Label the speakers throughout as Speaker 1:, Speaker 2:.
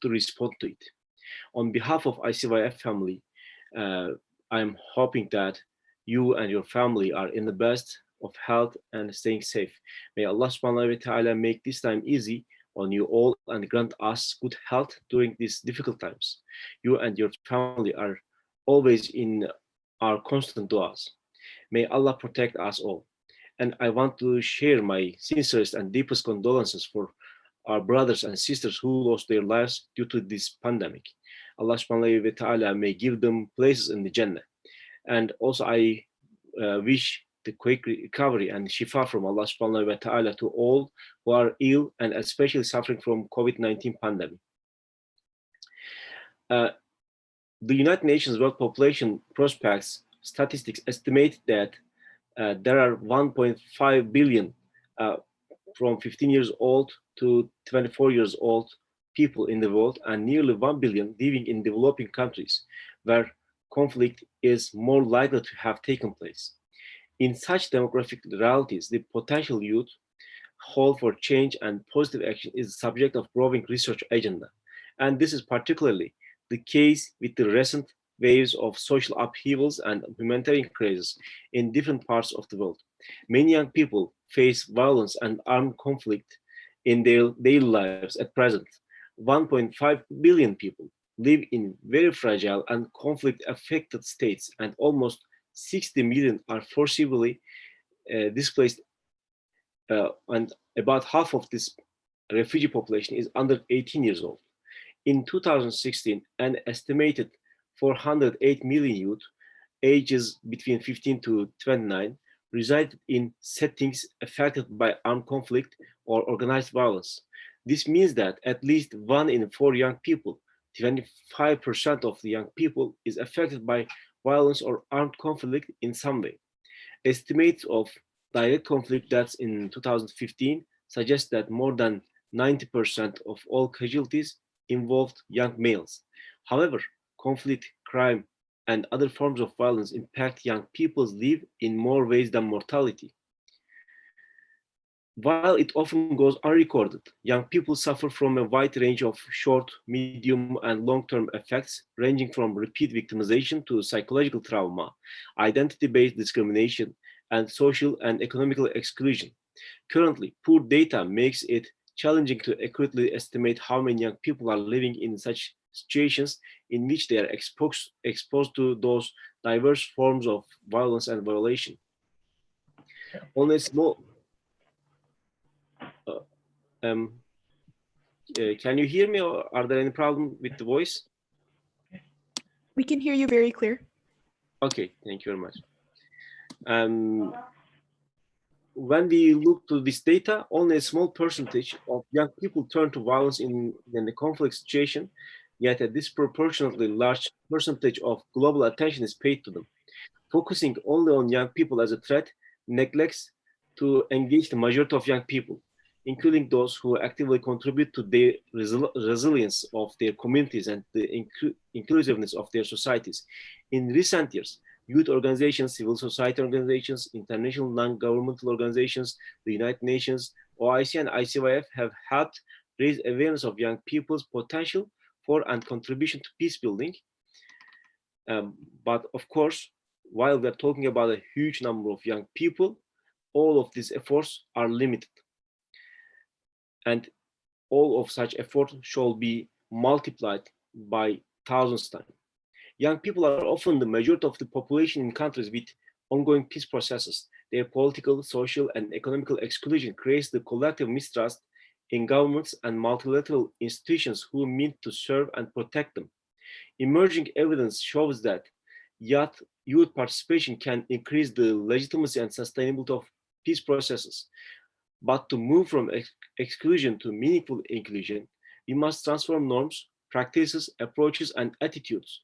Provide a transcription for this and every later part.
Speaker 1: to respond to it. On behalf of ICYF family, uh, I'm hoping that you and your family are in the best of health and staying safe. May Allah subhanahu wa ta'ala make this time easy on you all and grant us good health during these difficult times. You and your family are always in our constant du'as. May Allah protect us all. And I want to share my sincerest and deepest condolences for our brothers and sisters who lost their lives due to this pandemic. Allah subhanahu wa ta'ala may give them places in the Jannah. And also I wish the quick recovery and shifa from Allah subhanahu wa ta'ala to all who are ill and especially suffering from COVID-19 pandemic. Uh, the United Nations World Population Prospects statistics estimate that there are 1.5 billion uh, from 15 years old to 24 years old people in the world, and nearly 1 billion living in developing countries where conflict is more likely to have taken place. In such demographic realities, the potential youth hold for change and positive action is the subject of growing research agenda. And this is particularly the case with the recent waves of social upheavals and humanitarian crises in different parts of the world. Many young people face violence and armed conflict in their daily lives at present. 1.5 billion people live in very fragile and conflict affected states, and almost 60 million are forcibly displaced, and about half of this refugee population is under 18 years old. In 2016, an estimated 408 million youth ages between 15 to 29 resided in settings affected by armed conflict or organized violence. This means that at least 1 in 4 young people, 25% of the young people, is affected by violence or armed conflict in some way. Estimates of direct conflict deaths in 2015 suggest that more than 90% of all casualties involved young males. However, conflict, crime, and other forms of violence impact young people's lives in more ways than mortality. While it often goes unrecorded, young people suffer from a wide range of short, medium, and long-term effects, ranging from repeat victimization to psychological trauma, identity-based discrimination, and social and economical exclusion. Currently, poor data makes it challenging to accurately estimate how many young people are living in such situations in which they are exposed to those diverse forms of violence and violation. Only a small, uh, um, can you hear me, or are there any problem with the voice?
Speaker 2: We can hear you very clear.
Speaker 1: Okay, thank you very much. When we look to this data, only a small percentage of young people turn to violence in the conflict situation, yet a disproportionately large percentage of global attention is paid to them. Focusing only on young people as a threat neglects to engage the majority of young people, including those who actively contribute to the resilience of their communities and the inclusiveness of their societies. In recent years, youth organizations, civil society organizations, international non-governmental organizations, the United Nations, OIC, and ICYF have helped raise awareness of young people's potential for and contribution to peace building. But of course, while we're talking about a huge number of young people, all of these efforts are limited. And all of such efforts shall be multiplied by thousands times. Young people are often the majority of the population in countries with ongoing peace processes. Their political, social, and economical exclusion creates the collective mistrust in governments and multilateral institutions who mean to serve and protect them. Emerging evidence shows that youth participation can increase the legitimacy and sustainability of peace processes. But to move from exclusion to meaningful inclusion, we must transform norms, practices, approaches, and attitudes,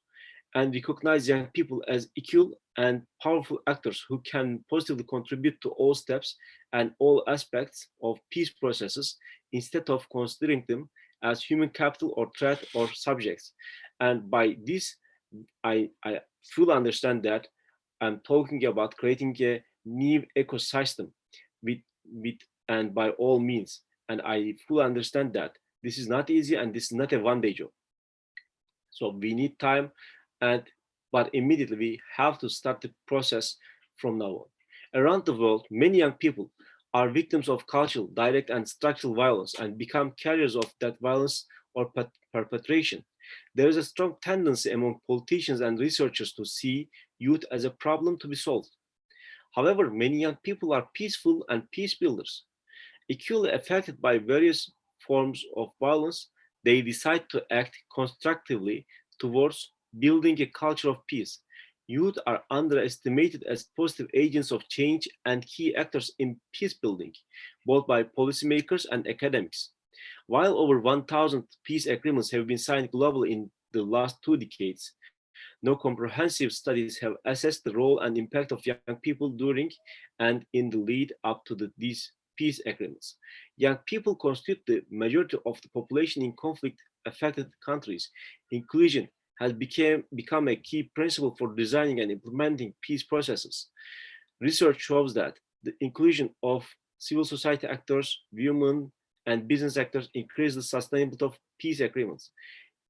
Speaker 1: and recognize young people as equal and powerful actors who can positively contribute to all steps and all aspects of peace processes instead of considering them as human capital or threat or subjects. And by this, I fully understand that I'm talking about creating a new ecosystem with and by all means. And I fully understand that This is not easy and this is not a one-day job. So we need time, and but immediately we have to start the process from now on. Around the world, many young people are victims of cultural, direct, and structural violence and become carriers of that violence or perpetration. There is a strong tendency among politicians and researchers to see youth as a problem to be solved. However, many young people are peaceful and peace builders. Equally affected by various forms of violence, they decide to act constructively towards building a culture of peace. Youth are underestimated as positive agents of change and key actors in peace building, both by policymakers and academics. While over 1,000 peace agreements have been signed globally in the last 2 decades, no comprehensive studies have assessed the role and impact of young people during and in the lead up to these peace agreements. Young people constitute the majority of the population in conflict affected countries. Inclusion has become a key principle for designing and implementing peace processes. Research shows that the inclusion of civil society actors, women, and business actors increase the sustainability of peace agreements.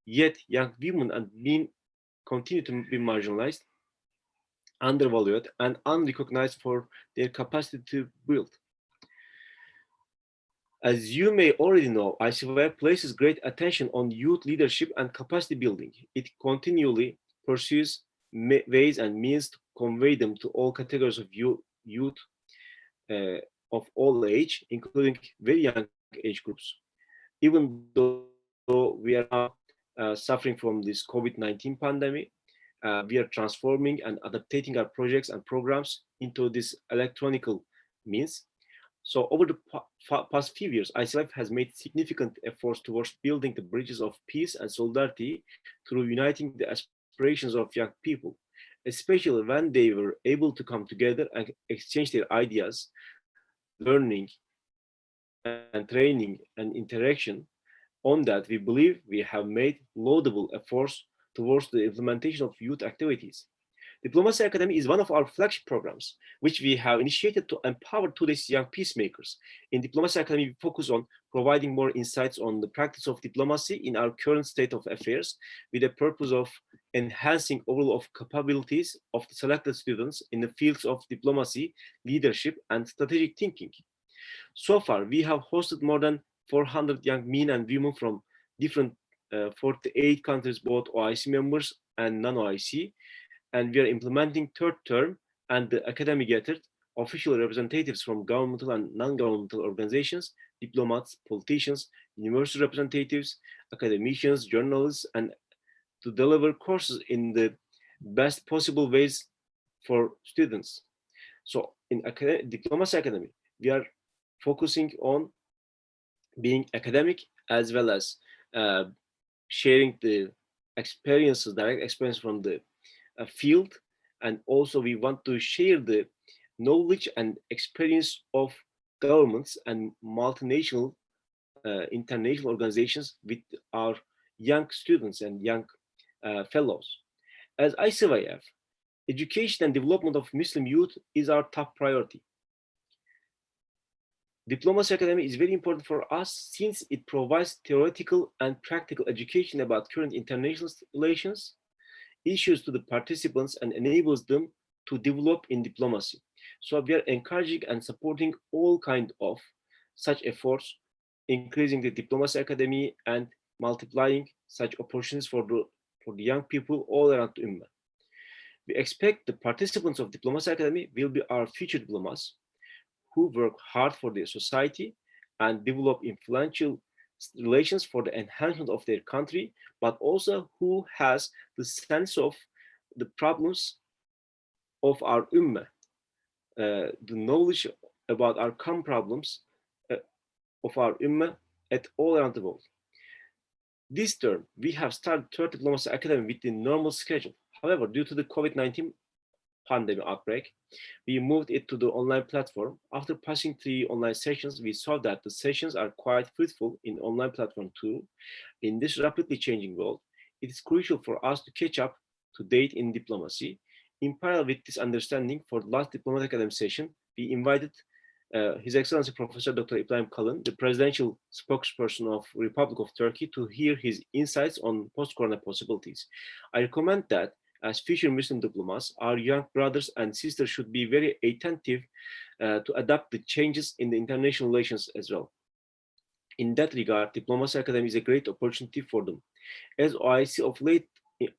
Speaker 1: Yet, young women and men continue to be marginalized, undervalued, and unrecognized for their capacity to build. As you may already know, ICY places great attention on youth leadership and capacity building. It continually pursues ways and means to convey them to all categories of youth uh, of all age, including very young age groups. Even though we are now suffering from this COVID-19 pandemic, we are transforming and adapting our projects and programs into this electronical means. So over the past few years, ICLF has made significant efforts towards building the bridges of peace and solidarity through uniting the aspirations of young people, especially when they were able to come together and exchange their ideas, learning, and training and interaction. On that, we believe we have made laudable efforts towards the implementation of youth activities. Diplomacy Academy is one of our flagship programs, which we have initiated to empower today's young peacemakers. In Diplomacy Academy, we focus on providing more insights on the practice of diplomacy in our current state of affairs, with the purpose of enhancing overall of capabilities of the selected students in the fields of diplomacy, leadership, and strategic thinking. So far, we have hosted more than 400 young men and women from different 48 countries, both OIC members and non-OIC, and we are implementing third term and the academy-gathered official representatives from governmental and non-governmental organizations, diplomats, politicians, university representatives, academicians, journalists, and to deliver courses in the best possible ways for students. So in Diplomacy Academy, we are focusing on being academic as well as uh, sharing the experiences, direct experience from the field, and also we want to share the knowledge and experience of governments and multinational, international organizations with our young students and young fellows. As ICYF, education and development of Muslim youth is our top priority. Diplomacy Academy is very important for us since it provides theoretical and practical education about current international relations, issues to the participants, and enables them to develop in diplomacy. So we are encouraging and supporting all kind of such efforts, increasing the Diplomacy Academy and multiplying such opportunities for the young people all around the Ummah. We expect the participants of Diplomacy Academy will be our future diplomats who work hard for their society and develop influential relations for the enhancement of their country, but also who has the sense of the problems of our ummah, the knowledge about our common problems uh, of our ummah at all around the world. This term, we have started Third Diplomacy Academy with the normal schedule. However, due to the COVID-19 pandemic outbreak, we moved it to the online platform. After passing 3 online sessions, we saw that the sessions are quite fruitful in online platform too. In this rapidly changing world, it is crucial for us to catch up to date in diplomacy. In parallel with this understanding, for the last Diplomatic Academy session, we invited His Excellency Professor Dr. Ibrahim Kalın, the presidential spokesperson of Republic of Turkey, to hear his insights on post-corona possibilities. I recommend that as future Muslim diplomats, our young brothers and sisters should be very attentive to adapt the changes in the international relations as well. In that regard, Diplomacy Academy is a great opportunity for them. As OIC of late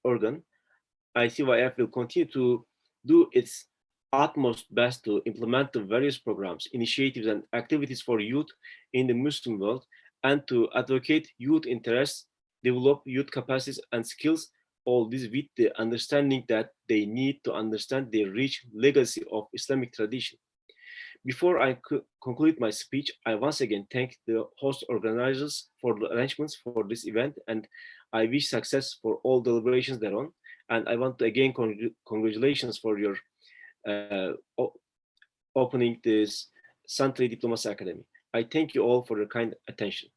Speaker 1: organ, ICYF will continue to do its utmost best to implement the various programs, initiatives, and activities for youth in the Muslim world and to advocate youth interests, develop youth capacities and skills, all this with the understanding that they need to understand the rich legacy of Islamic tradition. Before I conclude my speech, I once again thank the host organizers for the arrangements for this event, and I wish success for all deliberations thereon. And I want to again congratulations for your uh, opening this Santri Diplomacy Academy. I thank you all for your kind attention.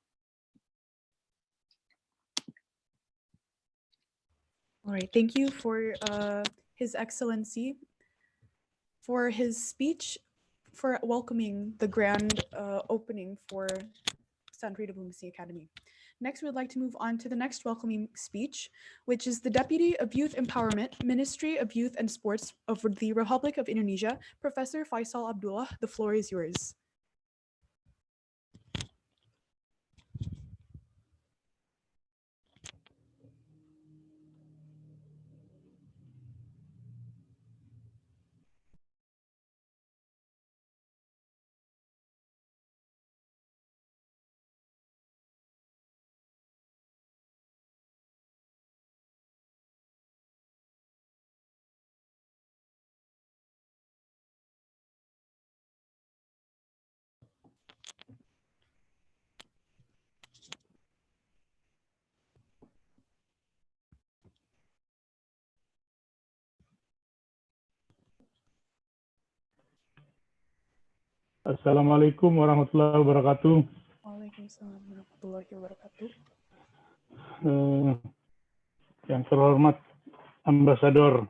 Speaker 2: All right. Thank you for His Excellency for his speech, for welcoming the grand opening for Santri Diplomacy Academy. Next, we would like to move on to the next welcoming speech, which is the Deputy of Youth Empowerment, Ministry of Youth and Sports of the Republic of Indonesia, Professor Faisal Abdullah. The floor is yours.
Speaker 3: Assalamualaikum warahmatullahi wabarakatuh.
Speaker 2: Waalaikumsalam warahmatullahi wabarakatuh.
Speaker 3: Yang terhormat Ambasador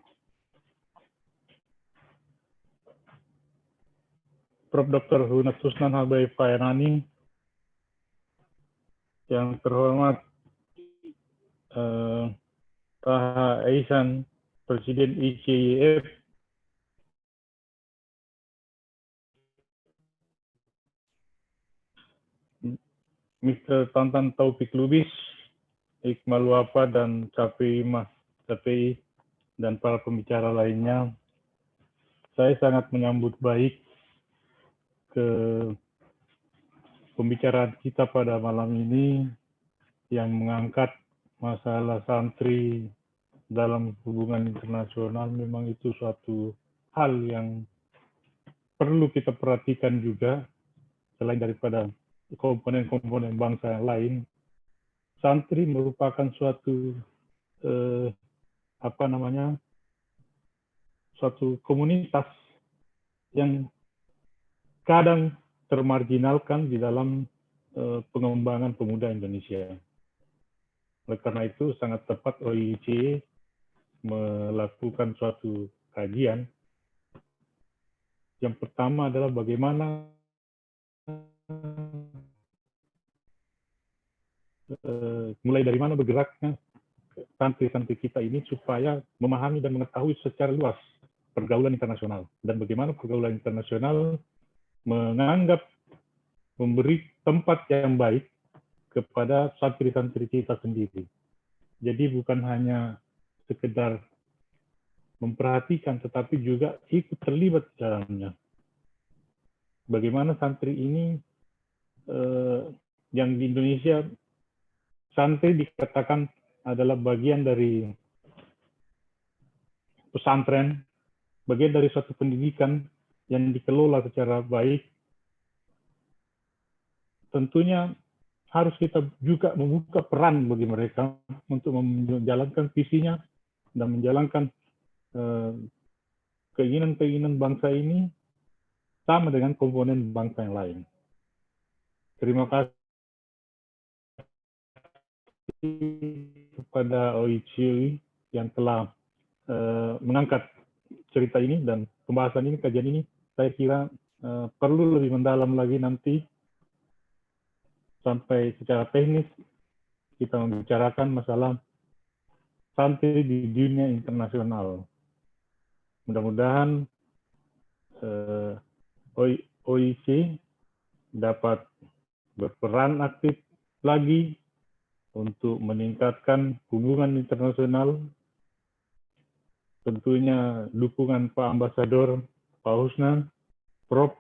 Speaker 3: Prof. Dr. Hunatusnan Habai Fairani, yang terhormat Taha Aisan, Presiden ICIF, Mr. Tantan Taufik Lubis, Iqmal Wafa, dan KPI, dan para pembicara lainnya. Saya sangat menyambut baik ke pembicaraan kita pada malam ini yang mengangkat masalah santri dalam hubungan internasional. Memang itu suatu hal yang perlu kita perhatikan juga, selain daripada komponen-komponen bangsa yang lain. Santri merupakan suatu suatu komunitas yang kadang termarginalkan di dalam pengembangan pemuda Indonesia. Oleh karena itu sangat tepat OIC melakukan suatu kajian. Yang pertama adalah bagaimana mulai dari mana bergeraknya santri-santri kita ini supaya memahami dan mengetahui secara luas pergaulan internasional, dan bagaimana pergaulan internasional menganggap memberi tempat yang baik kepada santri-santri kita sendiri. Jadi bukan hanya sekedar memperhatikan, tetapi juga ikut terlibat di dalamnya. Bagaimana santri ini yang di Indonesia, santri dikatakan adalah bagian dari pesantren, bagian dari suatu pendidikan yang dikelola secara baik. Tentunya harus kita juga membuka peran bagi mereka untuk menjalankan visinya dan menjalankan keinginan-keinginan bangsa ini sama dengan komponen bangsa yang lain. Terima kasih kepada OIC yang telah mengangkat cerita ini dan pembahasan ini, kajian ini. Saya kira perlu lebih mendalam lagi nanti sampai secara teknis kita membicarakan masalah santri di dunia internasional. Mudah-mudahan OIC dapat berperan aktif lagi untuk meningkatkan hubungan internasional. Tentunya dukungan Pak Ambasador, Pak Husnan, Prof.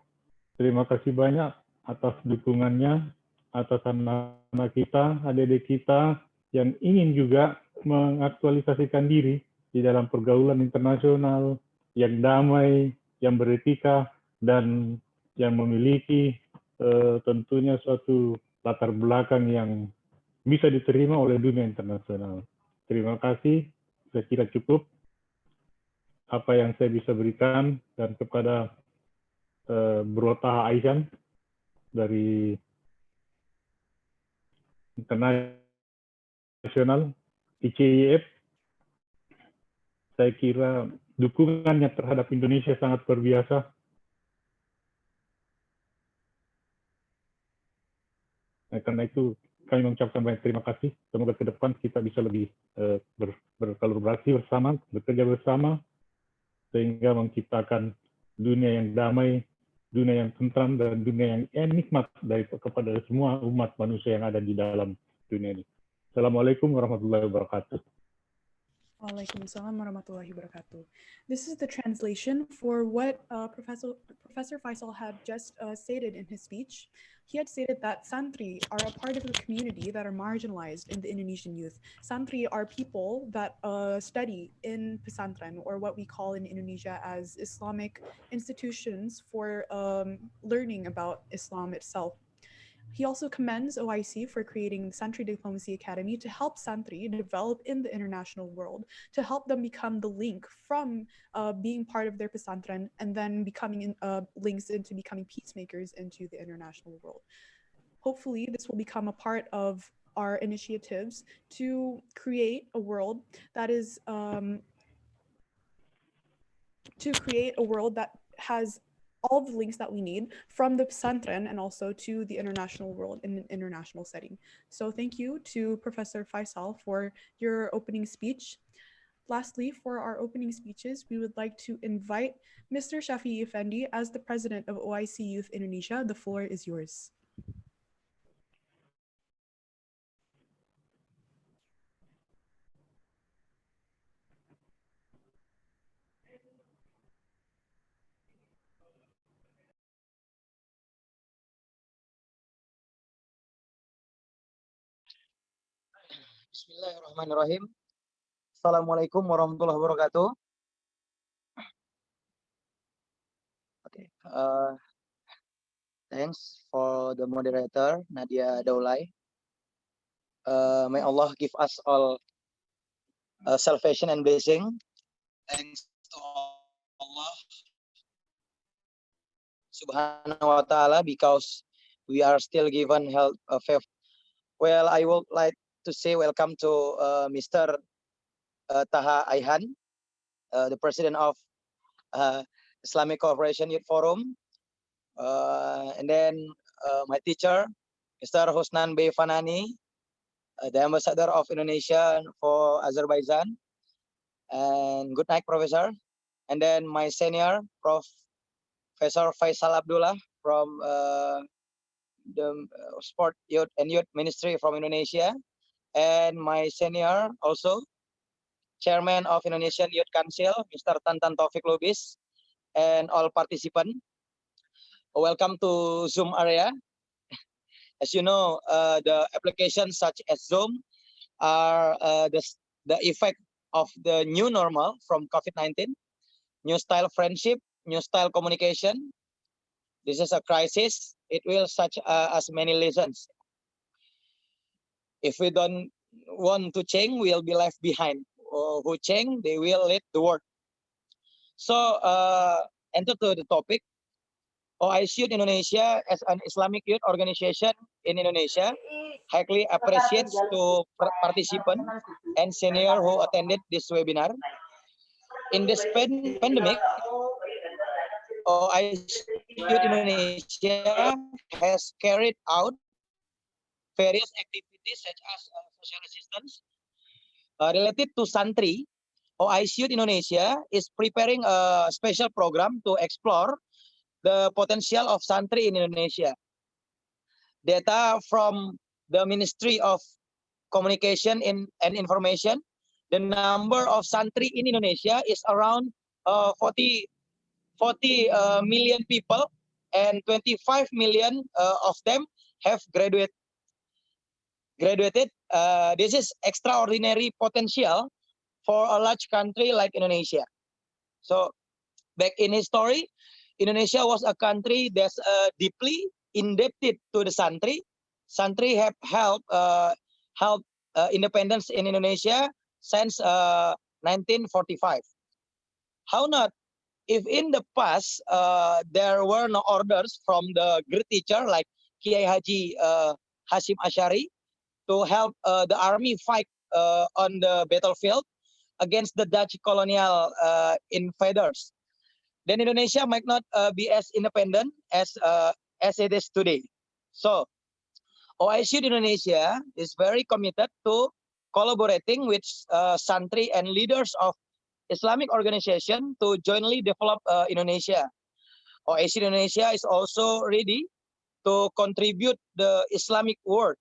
Speaker 3: Terima kasih banyak atas dukungannya, atas anak-anak kita, adik-adik kita yang ingin juga mengaktualisasikan diri di dalam pergaulan internasional yang damai, yang beretika, dan yang memiliki tentunya suatu latar belakang yang bisa diterima oleh dunia internasional. Terima kasih, saya kira cukup apa yang saya bisa berikan, dan kepada Bro Taha Aisyah dari internasional ICIF, saya kira dukungannya terhadap Indonesia sangat luar biasa. Karena itu kami mengucapkan banyak terima kasih. Semoga ke depan kita bisa lebih berkolaborasi bersama, bekerja bersama, sehingga menciptakan dunia yang damai, dunia yang tentram, dan dunia yang nikmat kepada semua umat manusia yang ada di dalam dunia ini. Assalamualaikum warahmatullahi wabarakatuh.
Speaker 2: Waalaikumsalam warahmatullahi wabarakatuh. This is the translation for what Professor Faisal had just stated in his speech. He had stated that Santri are a part of the community that are marginalized in the Indonesian youth. Santri are people that study in pesantren, or what we call in Indonesia as Islamic institutions for learning about Islam itself. He also commends OIC for creating the Santri Diplomacy Academy to help Santri develop in the international world, to help them become the link from being part of their pesantren and then becoming links into becoming peacemakers into the international world. Hopefully, this will become a part of our initiatives to create a world that is that has all the links that we need from the pesantren and also to the international world in an international setting. So thank you to Professor Faisal for your opening speech. Lastly, for our opening speeches, we would like to invite Mr. Shafi'i Effendi as the president of OIC Youth Indonesia. The floor is yours.
Speaker 4: Bismillahirrahmanirrahim. Assalamualaikum warahmatullahi wabarakatuh. Okay. Thanks for the moderator, Nadia Daulay. May Allah give us all salvation and blessing. Thanks to Allah Subhanahu wa Ta'ala, because we are still given health favor. Well, I would like to say welcome to Mr. Taha Aihan, the president of Islamic Cooperation Youth Forum, and then my teacher, Mr. Husnan B. Fanani, the ambassador of Indonesia for Azerbaijan, and good night, Professor. And then my senior, Professor Faisal Abdullah from the Sport, Youth and Youth Ministry from Indonesia, and my senior also, Chairman of Indonesian Youth Council, Mr. Tantan Taufik Lubis, and all participants. Welcome to Zoom area. As you know, the applications such as Zoom are the effect of the new normal from COVID-19, new style friendship, new style communication. This is a crisis. It will such as many lessons. If we don't want to change, we'll be left behind. Who change, they will lead the world. So, enter to the topic. OIC Youth Indonesia as an Islamic youth organization in Indonesia highly appreciates to participants and senior who attended this webinar. In this pandemic, OIC Youth Indonesia has carried out various activities such as social assistance related to Santri. OIC Youth Indonesia is preparing a special program to explore the potential of Santri in Indonesia. Data from the Ministry of Communication and Information, the number of Santri in Indonesia is around 40 million people, and 25 million of them have graduated. This is extraordinary potential for a large country like Indonesia. So back in history, Indonesia was a country that's deeply indebted to the Santri. Santri have helped independence in Indonesia since 1945. How not? If in the past there were no orders from the great teacher like Kiai Haji Hashim Ashari to help the army fight on the battlefield against the Dutch colonial invaders, then Indonesia might not be as independent as it is today. So OIC Indonesia is very committed to collaborating with Santri and leaders of Islamic organization to jointly develop Indonesia. OIC Indonesia is also ready to contribute the Islamic world.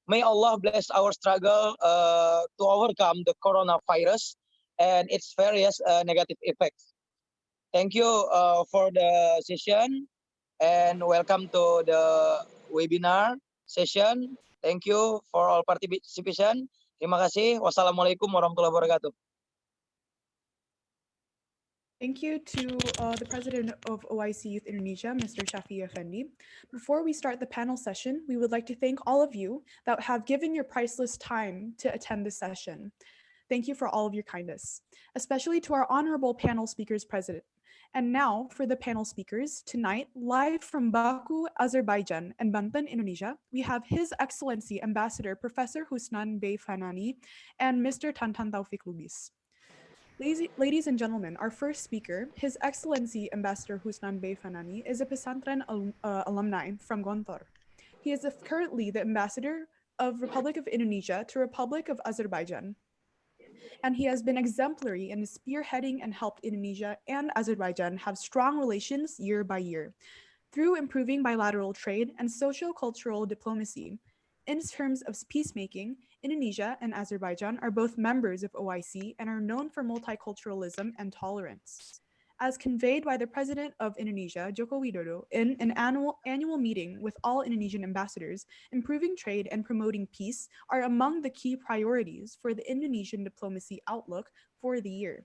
Speaker 4: May Allah bless our struggle to overcome the coronavirus and its various negative effects. Thank you for the session and welcome to the webinar session. Thank you for all participation. Terima kasih. Wassalamualaikum warahmatullahi wabarakatuh.
Speaker 2: Thank you to the president of OIC Youth Indonesia, Mr. Shafi Effendi. Before we start the panel session, we would like to thank all of you that have given your priceless time to attend this session. Thank you for all of your kindness, especially to our honorable panel speakers president. And now for the panel speakers, tonight, live from Baku, Azerbaijan and Banten, Indonesia, we have His Excellency Ambassador Professor Husnan Bey Fanani and Mr. Tantan Taufik Lubis. Ladies and gentlemen, our first speaker, His Excellency Ambassador Husnan Bey Fanani, is a Pesantren alumni from Gontor. He is currently the ambassador of Republic of Indonesia to Republic of Azerbaijan. And he has been exemplary in spearheading and helped Indonesia and Azerbaijan have strong relations year by year through improving bilateral trade and socio-cultural diplomacy. In terms of peacemaking, Indonesia and Azerbaijan are both members of OIC and are known for multiculturalism and tolerance. As conveyed by the President of Indonesia, Joko Widodo, in an annual meeting with all Indonesian ambassadors, improving trade and promoting peace are among the key priorities for the Indonesian diplomacy outlook for the year.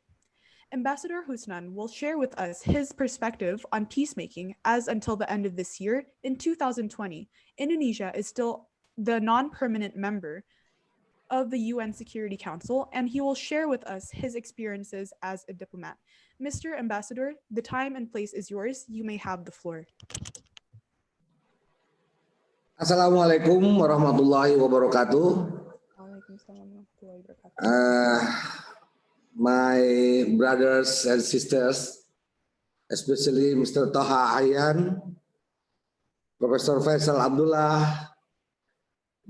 Speaker 2: Ambassador Husnan will share with us his perspective on peacemaking as until the end of this year, in 2020, Indonesia is still the non-permanent member of the UN Security Council, and he will share with us his experiences as a diplomat. Mr. Ambassador, the time and place is yours. You may have the floor.
Speaker 5: Assalamualaikum warahmatullahi wabarakatuh. My brothers and sisters, especially Mr. Taha Ayhan, Professor Faisal Abdullah,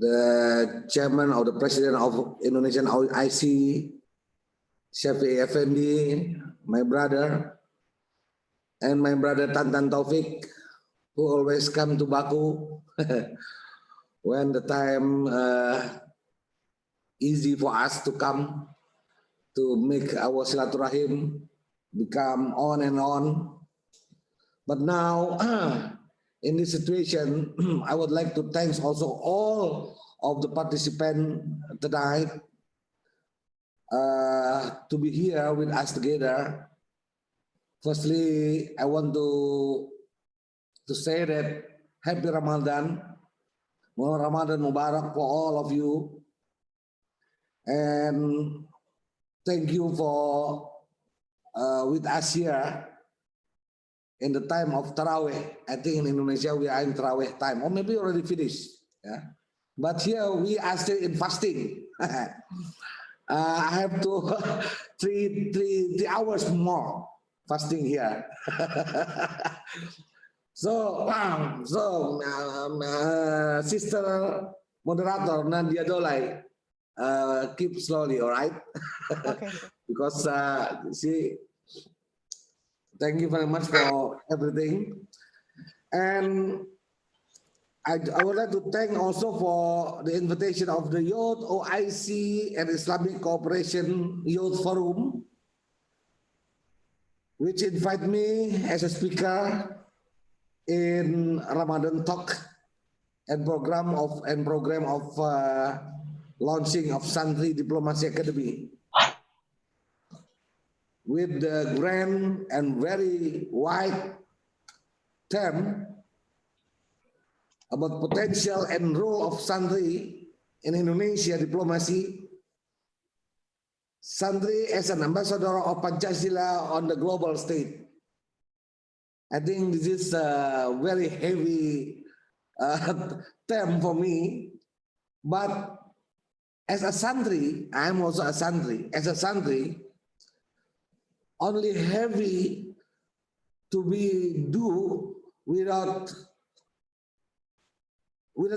Speaker 5: the chairman of the president of Indonesian OIC, Shafi Effendi, my brother, and my brother Tantan Taufik, who always come to Baku when the time easy for us to come to make our silaturahim become on and on. But now, in this situation, I would like to thank also all of the participants tonight to be here with us together. Firstly, I want to say that Happy Ramadan, Ramadan Mubarak for all of you, and thank you for with us here in the time of Taraweh. I think in Indonesia we are in Taraweh time, or maybe already finished. Yeah, but here we are still in fasting. I have to three hours more fasting here. So, Sister Moderator Nadia Dolai, keep slowly, all right?
Speaker 2: Okay, sir.
Speaker 5: Because thank you very much for everything. And I would like to thank also for the invitation of the Youth OIC and Islamic Cooperation Youth Forum, which invite me as a speaker in Ramadan talk and program of launching of Santri Diplomacy Academy with the grand and very wide term about potential and role of Santri in Indonesia diplomacy. Santri as an ambassador of Pancasila on the global stage. I think this is a very heavy term for me, but as a Santri, I am also a Santri. As a Santri, only heavy to be do without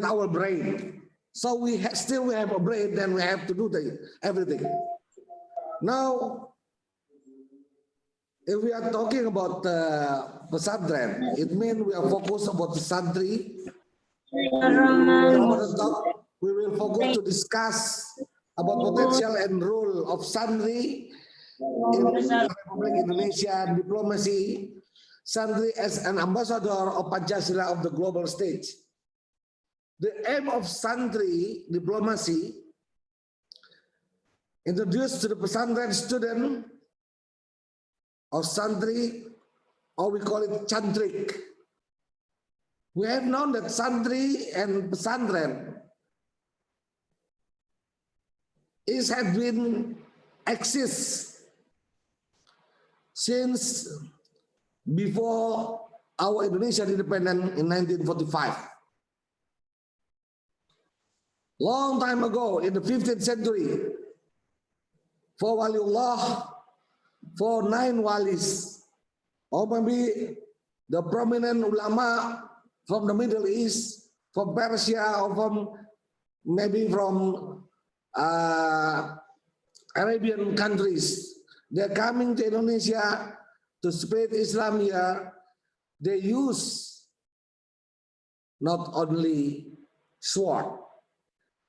Speaker 5: our brain. So we still have a brain, then we have to do everything. Now, if we are talking about pesantren, it means we are focused about the Santri. We will focus to discuss about potential and role of Santri in Republic Indonesia diplomacy. Santri as an ambassador of Pancasila of the global stage. The aim of Santri diplomacy introduced to the pesantren student or Santri, or we call it Chantrik. We have known that Santri and pesantren have been exist since before our Indonesian independence in 1945. Long time ago, in the 15th century, for Waliullah, for 9 walis, or maybe the prominent ulama from the Middle East, from Persia, or maybe from Arabian countries, they're coming to Indonesia to spread Islam here. They use not only sword,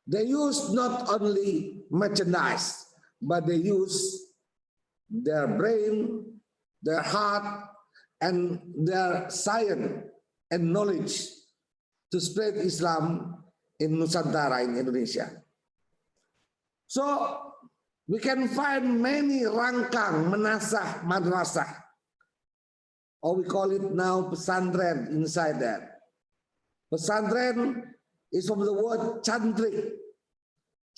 Speaker 5: they use not only merchandise, but they use their brain, their heart, and their science and knowledge to spread Islam in Nusantara, in Indonesia. So we can find many rangkang, menasah, madrasah, or we call it now pesantren inside that. Pesantren is from the word chantrik.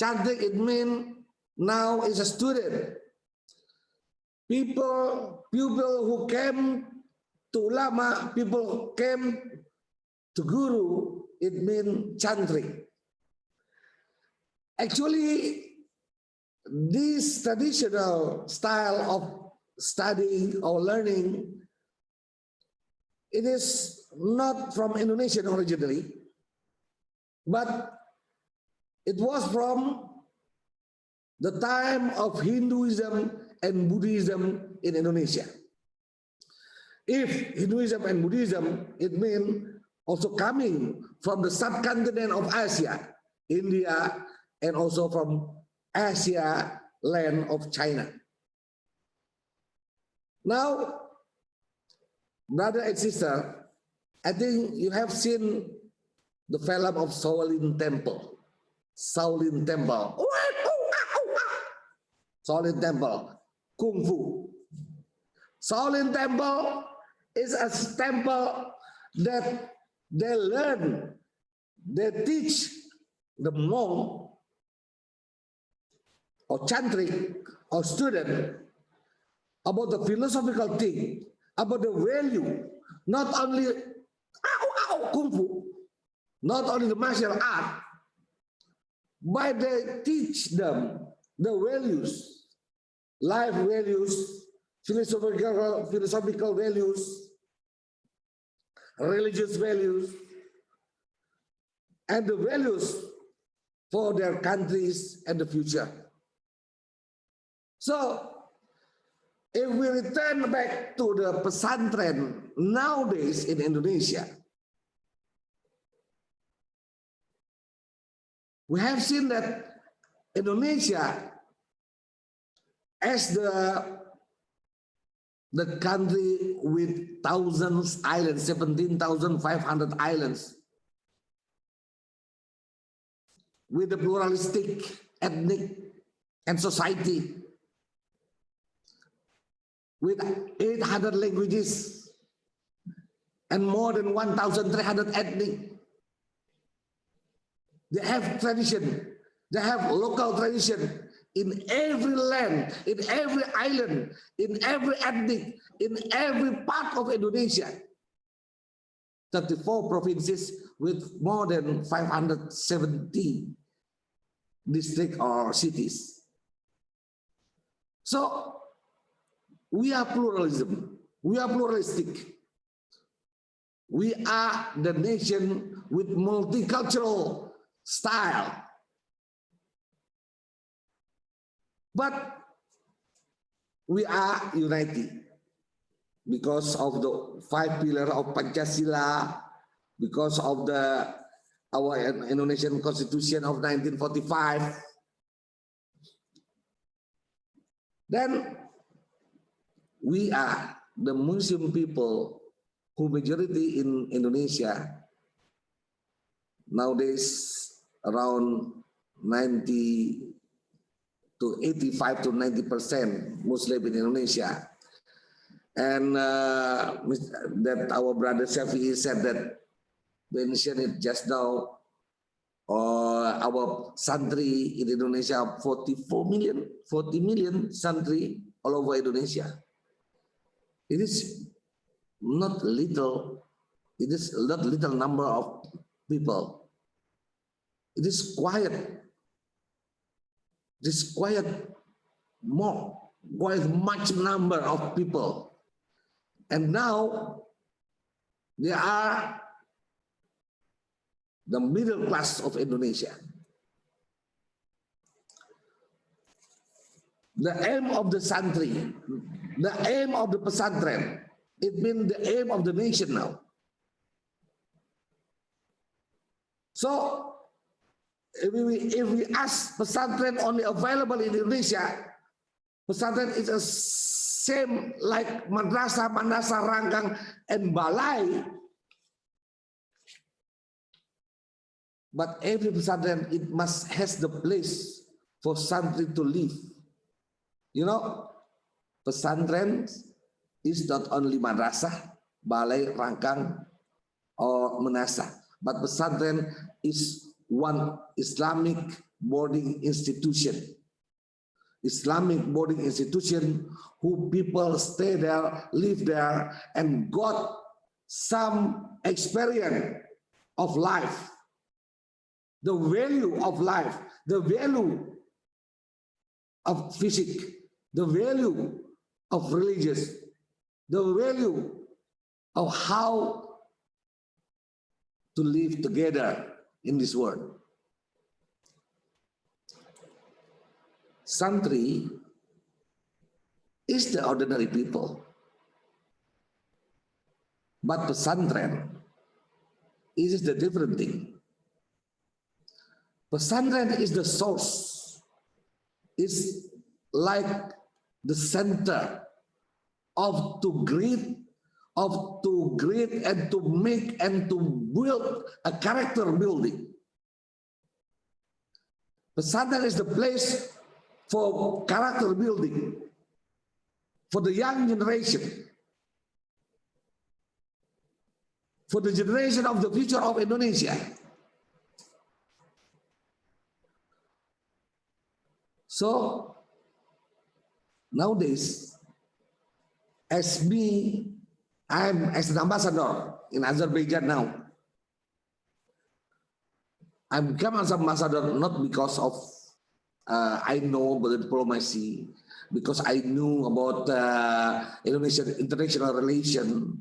Speaker 5: Chantrik, it means now is a student. People who came to ulama, people who came to guru, it means chantrik. Actually, this traditional style of studying or learning, it is not from Indonesia originally, but it was from the time of Hinduism and Buddhism in Indonesia. If Hinduism and Buddhism, it means also coming from the subcontinent of Asia, India, and also from Asia land of China. Now, brother and sister, I think you have seen the film of Shaolin Temple. Shaolin Temple. Shaolin Temple. Kung Fu. Shaolin Temple is a temple that they learn, they teach the monk or chantrik or student about the philosophical thing, about the value, not only Kung Fu, not only the martial art, but they teach them the values, life values, philosophical values, religious values, and the values for their countries and the future. So, if we return back to the pesantren nowadays in Indonesia, we have seen that Indonesia as the country with thousands islands, 17,500 islands, with a pluralistic ethnic and society, with 800 languages and more than 1,300 ethnic. They have tradition, they have local tradition in every land, in every island, in every ethnic, in every part of Indonesia. 34 provinces with more than 570 districts or cities. So we are pluralism, we are pluralistic. We are the nation with multicultural style. But we are united because of the 5 pillars of Pancasila, because of our Indonesian Constitution of 1945. Then we are the Muslim people who majority in Indonesia nowadays around 90 to 85 to 90% Muslim in Indonesia. And that our brother Shafi'i said that, mentioned it just now, our Santri in Indonesia, 40 million Santri all over Indonesia. It is not little, it is not little number of people. It is quite much number of people. And now they are the middle class of Indonesia. The aim of the Santri, the aim of the pesantren, it means the aim of the nation now. So if we ask pesantren only available in Indonesia, pesantren is the same like madrasah, ranggang, and balai. But every pesantren, it must has the place for santri to live. You know, pesantren is not only madrasah, balai, ranggang, or menasah, but pesantren is one Islamic boarding institution. Islamic boarding institution who people stay there, live there, and got some experience of life, the value of life, the value of physics, the value of religious, the value of how to live together in this world. Santri is the ordinary people, but pesantren is the different thing. Pesantren is the source, is like the center of to create and to make and to build a character building. Pesantren is the place for character building for the young generation, for the generation of the future of Indonesia. So nowadays, as me, I'm as an ambassador in Azerbaijan now. I become as an ambassador not because of I know about the diplomacy, because I knew about Indonesian international relation.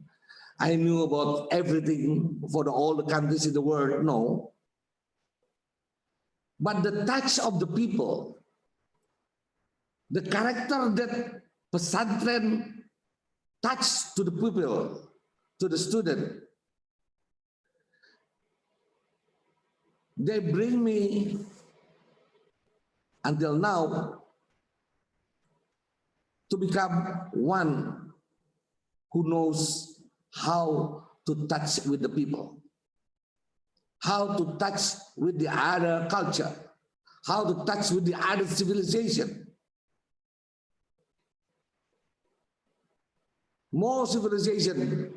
Speaker 5: I knew about everything for all the countries in the world. No. But the touch of the people, the character that pesantren touch to the people, to the student, they bring me until now to become one who knows how to touch with the people, how to touch with the other culture, how to touch with the other civilization. More civilization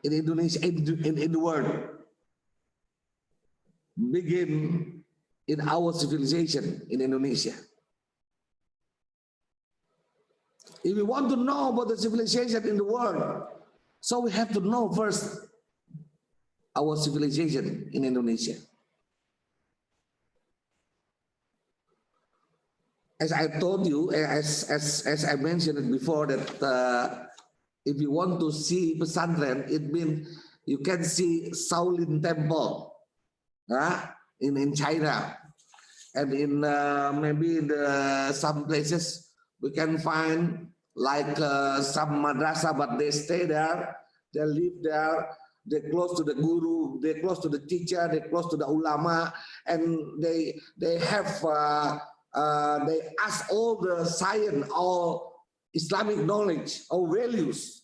Speaker 5: in Indonesia, in the world, begin in our civilization in Indonesia. If we want to know about the civilization in the world, so we have to know first our civilization in Indonesia. As I told you, as I mentioned it before, that if you want to see pesantren, it means you can see Shaolin Temple in China, and in maybe some places we can find like some madrasah, but they stay there, they live there, they close to the guru, they close to the teacher, they close to the ulama, and they have they ask all the science, all Islamic knowledge or values.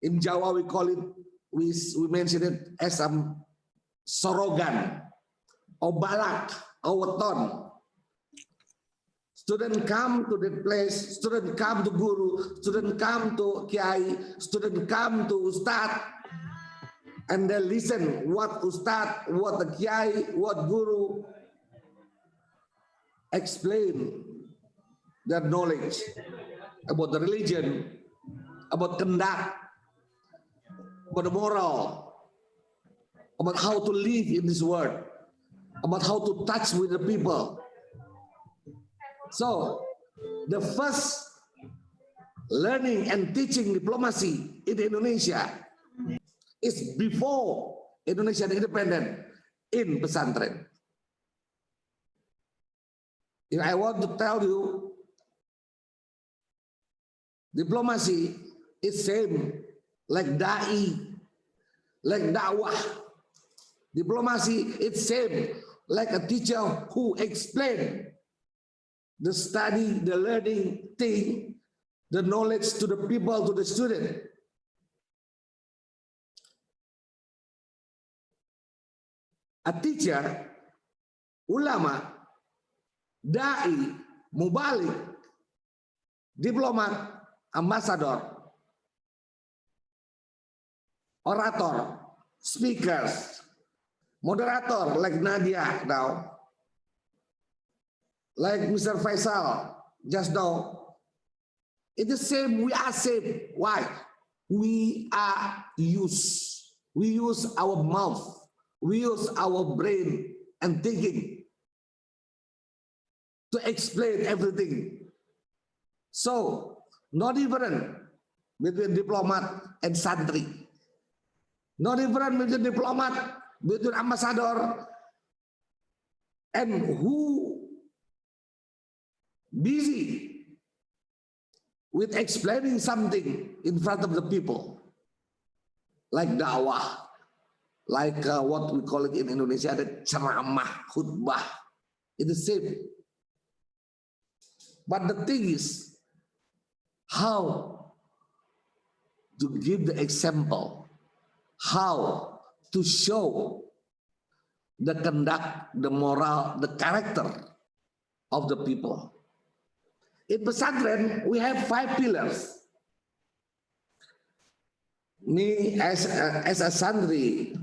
Speaker 5: In Jawa we call it, we mention it as a sorogan or balak or weton. Student come to the place, student come to guru, student come to kiai, student come to ustad, and they listen what ustad, what the kiai, what guru explain their knowledge about the religion, about conduct, about the moral, about how to live in this world, about how to touch with the people. So the first learning and teaching diplomacy in Indonesia is before Indonesian independence in pesantren. If I want to tell you, diplomacy is same like da'i, like dakwah. Diplomacy is same like a teacher who explain the study, the learning thing, the knowledge to the people, to the student. A teacher, ulama, da'i, mubalik, diplomat, ambassador, orator, speakers, moderator like Nadia now, like Mr. Faisal just now. It's the same, we are same. Why? We are used. We use our mouth. We use our brain and thinking to explain everything. So, no different between diplomat and santri. No different between diplomat, between ambassador, and who busy with explaining something in front of the people, like dakwah, like what we call it in Indonesia, the ceramah, khutbah. It's the same. But the thing is, how to give the example, how to show the conduct, the moral, the character of the people. In pesantren, we have 5 pillars. Me as a santri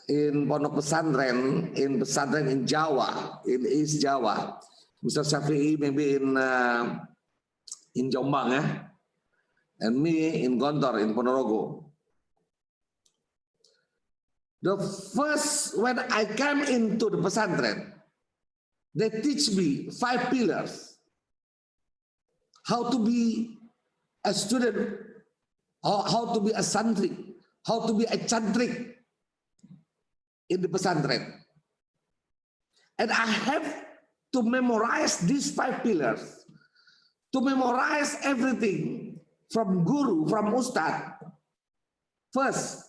Speaker 5: in pondok pesantren, in Jawa, in East Jawa, Mr. Syafi'i maybe in Jombang, and me in Gontor, in Ponorogo. The first, when I came into the pesantren, they teach me 5 pillars. How to be a student how to be a santri, how to be a chantrik in the pesantren. And I have to memorize these 5 pillars, to memorize everything from guru, from ustad. First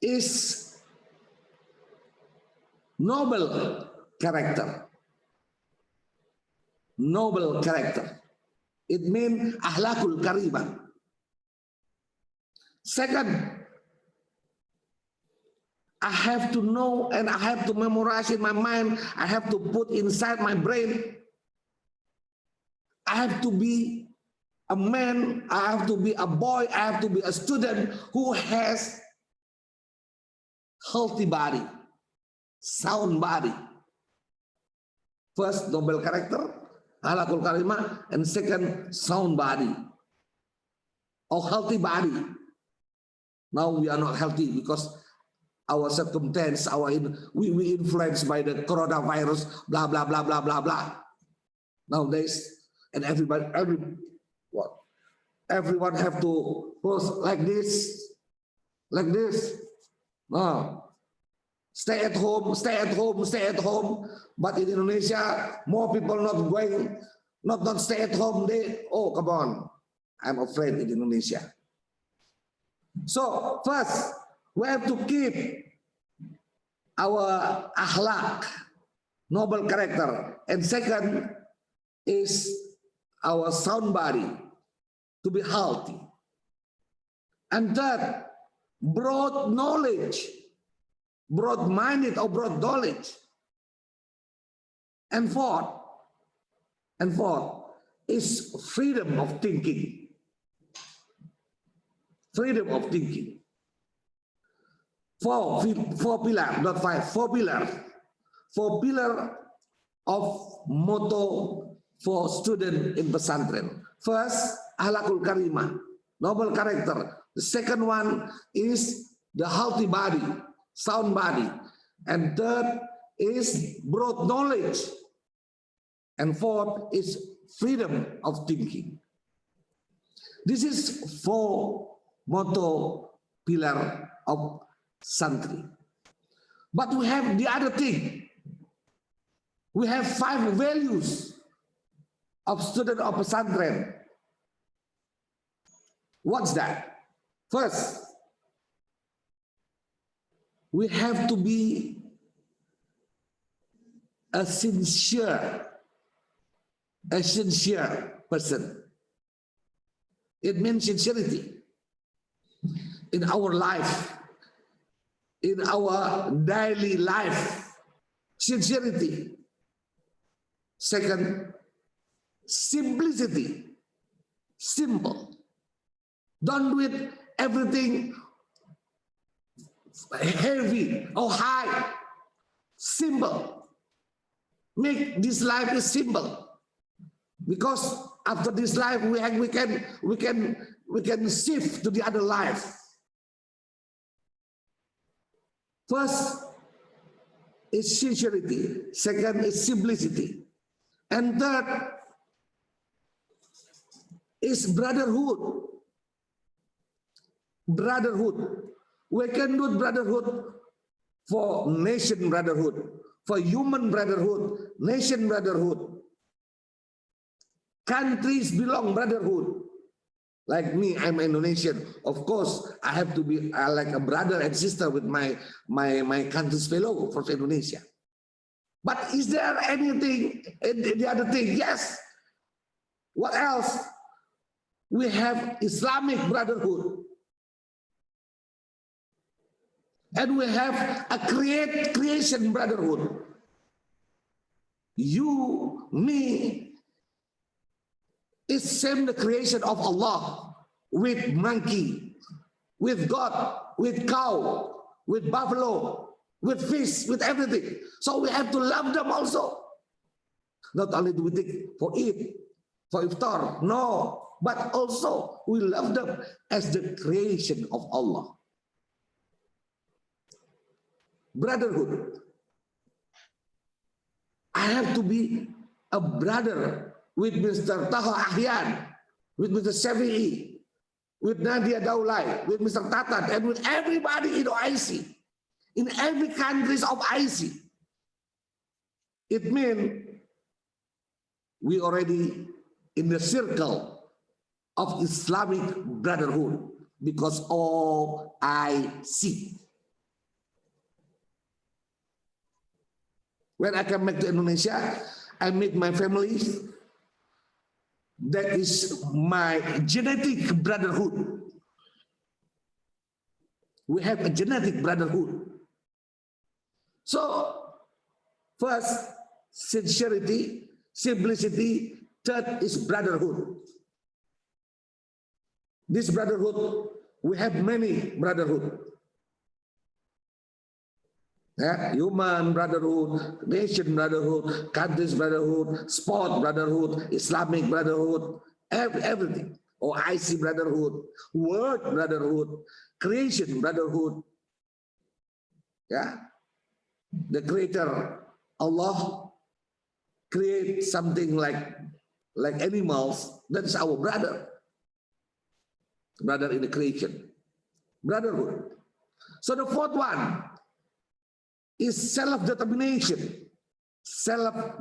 Speaker 5: is noble character. Noble character. It means ahlakul karimah. Second, I have to know and I have to memorize in my mind. I have to put inside my brain. I have to be a man. I have to be a boy. I have to be a student who has healthy body, sound body. First, noble character, ahlakul karimah, and second, sound body or healthy body. Now we are not healthy because our circumstance, we influenced by the coronavirus, blah blah blah blah blah blah. Nowadays, and everyone have to post like this. No. Stay at home. But in Indonesia, more people not going, not stay at home. Oh, come on. I'm afraid in Indonesia. So first, we have to keep our akhlak, noble character. And second is our sound body, to be healthy. And third, broad knowledge, broad-minded or broad knowledge. And fourth is freedom of thinking. Freedom of thinking. Four pillars, not 5, 4 pillars. 4 pillars of motto for student in pesantren. First, ahlakul karimah, noble character. The second one is the healthy body, sound body. And third is broad knowledge. And fourth is freedom of thinking. This is 4 motto pillar of Santri. But we have the other thing. We have 5 values of student of pesantren. What's that? First, we have to be a sincere person. It means sincerity in our life, in our daily life. Sincerity. Second, simplicity. Simple. Don't do it everything heavy or high. Simple. Make this life is simple. Because after this life we can shift to the other life. First is sincerity. Second is simplicity. And third is brotherhood. Brotherhood. We can do brotherhood for nation brotherhood, for human brotherhood, nation brotherhood. Countries belong brotherhood. Like me, I'm Indonesian. Of course, I have to be like a brother and sister with my country's fellow from Indonesia. But is there anything, the other thing? Yes. What else? We have Islamic brotherhood. And we have a creation brotherhood. You, me, is same the creation of Allah, with monkey, with God, with cow, with buffalo, with fish, with everything. So we have to love them also. Not only do we think for eat, for iftar, no, but also we love them as the creation of Allah. Brotherhood. I have to be a brother with Mr. Taha Ahyan. with Mr. Shafi'i, with Nadia Daulay, with Mr. Tatan, and with everybody in OIC, in every countries of IC. It means we already in the circle of Islamic Brotherhood because all I see. When I come back to Indonesia, I meet my family. That is my genetic brotherhood. We have a genetic brotherhood. So, first, sincerity, simplicity. Third is brotherhood. This brotherhood, we have many brotherhood. Yeah, human brotherhood, nation brotherhood, countries brotherhood, sport brotherhood, Islamic brotherhood, everything. Or IC brotherhood, world brotherhood, creation brotherhood. Yeah, the creator Allah create something like animals. That is our brother in the creation, brotherhood. So the fourth one is self-determination, self-help.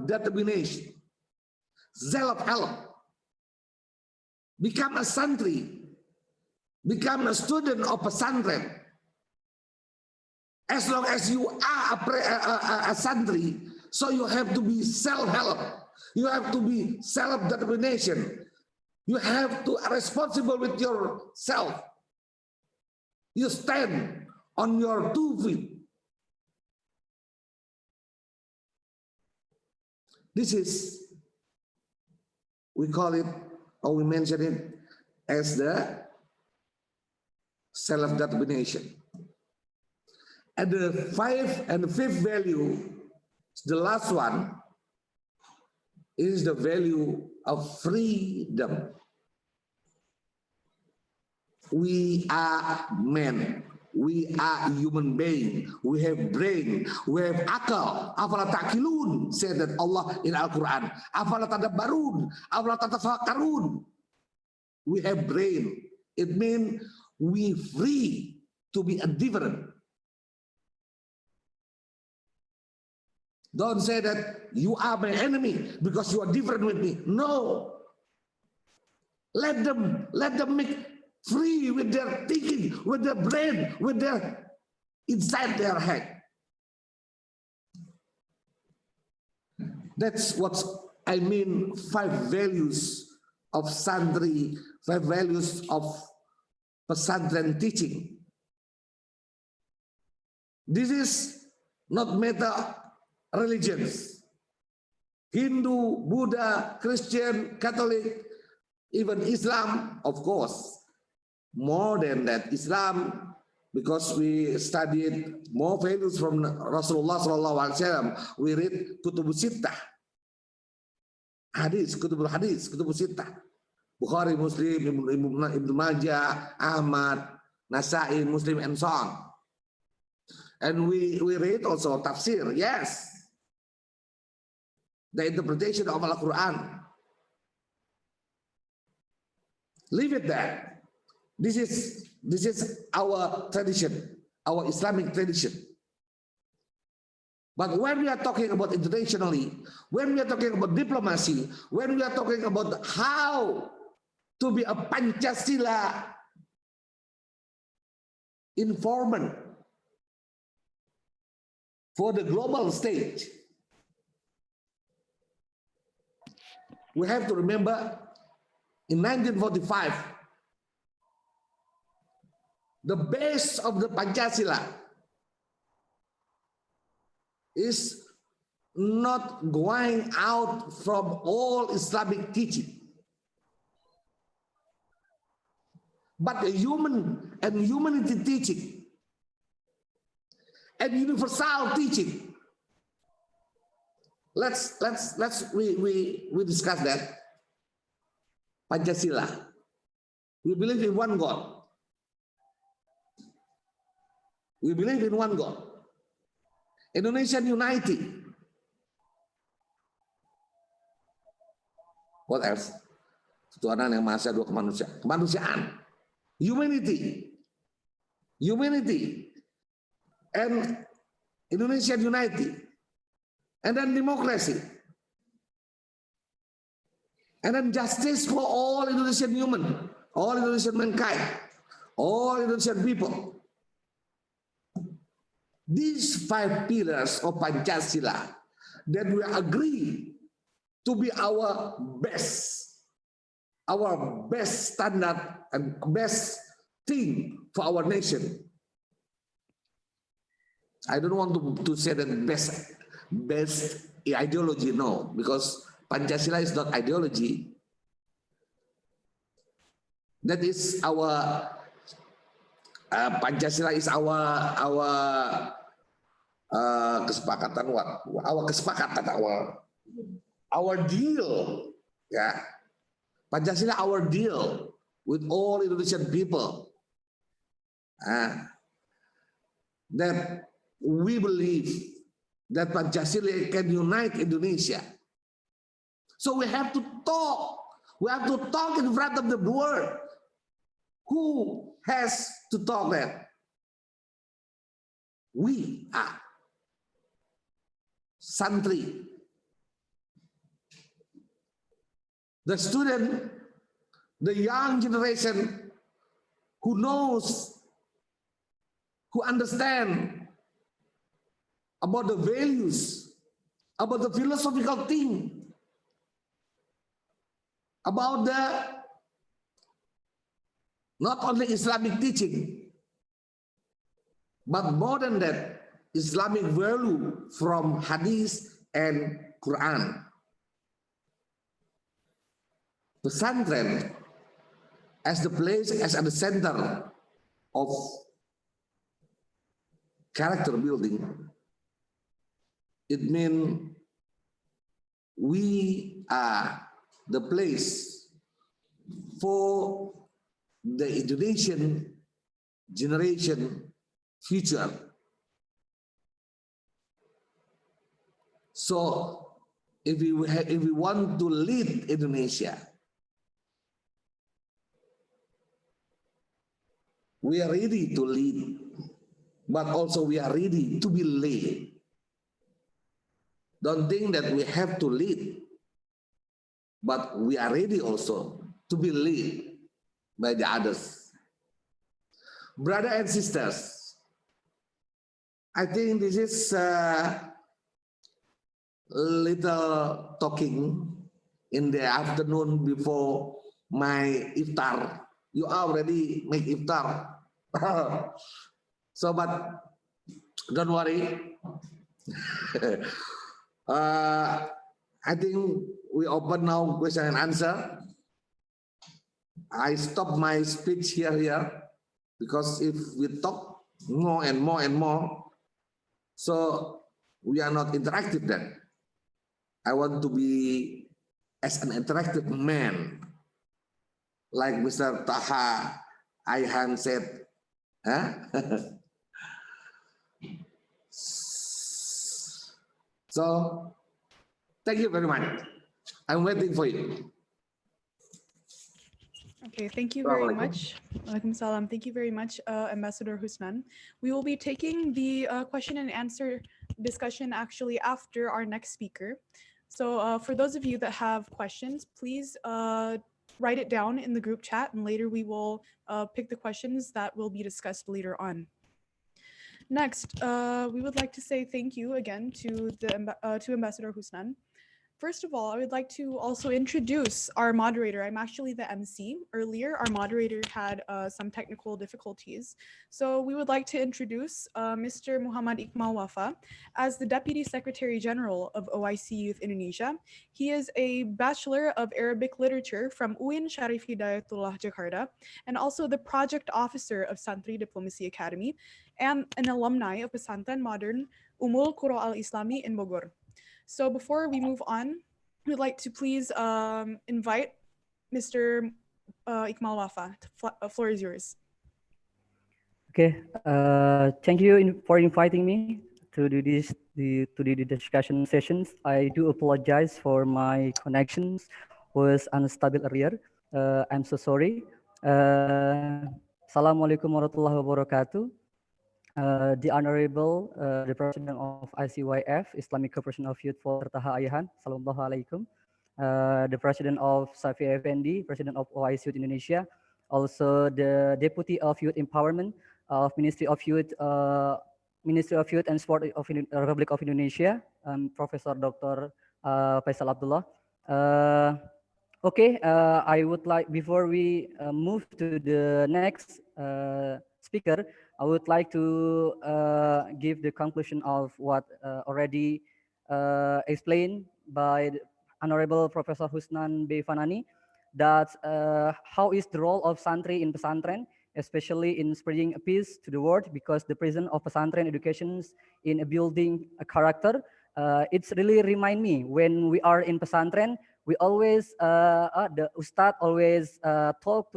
Speaker 5: Become a Santri, become a student of a Santri. As long as you are a Santri, so you have to be self-help. You have to be self-determination. You have to be responsible with yourself. You stand on your 2 feet. This is, we call it, or we mention it as the self-determination. And the fifth value, the last one, is the value of freedom. We are men. We are human being. We have brain. We have akal. Afala ta'kilun, said that Allah in Al-Quran. Afala tadabbarun. Afala tatafakkarun. We have brain. It means we free to be different. Don't say that you are my enemy because you are different with me. No. Let them make free with their thinking, with their brain, with their inside their head. That's what I mean, 5 values of Santri, 5 values of Pesantren teaching. This is not matter religions. Hindu, Buddha, Christian, Catholic, even Islam, of course. More than that, Islam, because we studied more values from Rasulullah SAW, we read Kutubus Sittah, hadis, Kutubul Hadis, Kutubus Sittah, Bukhari, Muslim, Ibnu Majah, Ahmad, Nasai, Muslim, and so on. And we read also tafsir, yes, the interpretation of Al-Quran. Leave it there. This is our tradition, our Islamic tradition. But when we are talking about internationally, when we are talking about diplomacy, when we are talking about how to be a Pancasila informant for the global stage, we have to remember in 1945, the base of the Pancasila is not going out from all Islamic teaching, but the human and humanity teaching and universal teaching. We discuss that. Pancasila. We believe in one God. We believe in one God. Indonesian unity. What else? Tuhanan yang Maha Esa, dua kemanusiaan, humanity, and Indonesian unity, and then democracy, and then justice for all Indonesian human, all Indonesian mankind, all Indonesian people. These 5 pillars of Pancasila that we agree to be our best standard and best thing for our nation. I don't want to say that best ideology, no, because Pancasila is not ideology. That is our Pancasila is our kesepakatan, our deal, ya. Pancasila our deal with all Indonesian people. That we believe that Pancasila can unite Indonesia. So we have to talk. We have to talk in front of the world. Who has to talk that? We are. Santri. The student, the young generation who knows, who understand about the values, about the philosophical thing, about the not only Islamic teaching, but more than that, Islamic value from Hadith and Quran. Pesantren as the place, as at the center of character building, it means we are the place for the Indonesian generation future. So if we want to lead Indonesia, we are ready to lead, but also we are ready to be led. Don't think that we have to lead, but we are ready also to be led by the others. Brothers and sisters, I think this is little talking in the afternoon before my iftar. You already make iftar. So, but don't worry. I think we open now question and answer. I stop my speech here because if we talk more and more and more, so we are not interactive then. I want to be as an interactive man, like Mr. Taha Ayhan said. Huh? So, thank you very much. I'm waiting for you.
Speaker 2: Okay, thank you very much. Walaikum salam. Thank you very much, Ambassador Husnan. We will be taking the question and answer discussion actually after our next speaker. So for those of you that have questions, please write it down in the group chat, and later we will pick the questions that will be discussed later on. Next, we would like to say thank you again to Ambassador Husnan. First of all, I would like to also introduce our moderator. I'm actually the MC. Earlier, our moderator had some technical difficulties. So we would like to introduce Mr. Muhammad Iqmal Wafa as the Deputy Secretary General of OIC Youth Indonesia. He is a Bachelor of Arabic Literature from UIN Syarif Hidayatullah Jakarta, and also the Project Officer of Santri Diplomacy Academy, and an alumni of Pesantren Modern Umul Qura al-Islami in Bogor. So before we move on, we'd like to please invite Mr. Iqmal Wafa. The floor is yours.
Speaker 6: Okay, thank you for inviting me to do the discussion sessions. I do apologize for my connections was unstable earlier. I'm so sorry. Assalamualaikum warahmatullahi wabarakatuh. The Honorable, the President of ICYF, Islamic Corporation of Youth for Taha Ayahan, Sallallahu Alaikum. The President of Safi Effendi, President of OIC Youth Indonesia, also the Deputy of Youth Empowerment of Ministry of Youth and Sport of Republic of Indonesia, Professor Dr. Faisal Abdullah. Okay, I would like, before we move to the next speaker, I would like to give the conclusion of what already explained by the Honorable Professor Husnan B. Fanani, that how is the role of Santri in pesantren, especially in spreading peace to the world, because the prison of pesantren education in building a character. It's really remind me when we are in pesantren, we always, the Ustad always told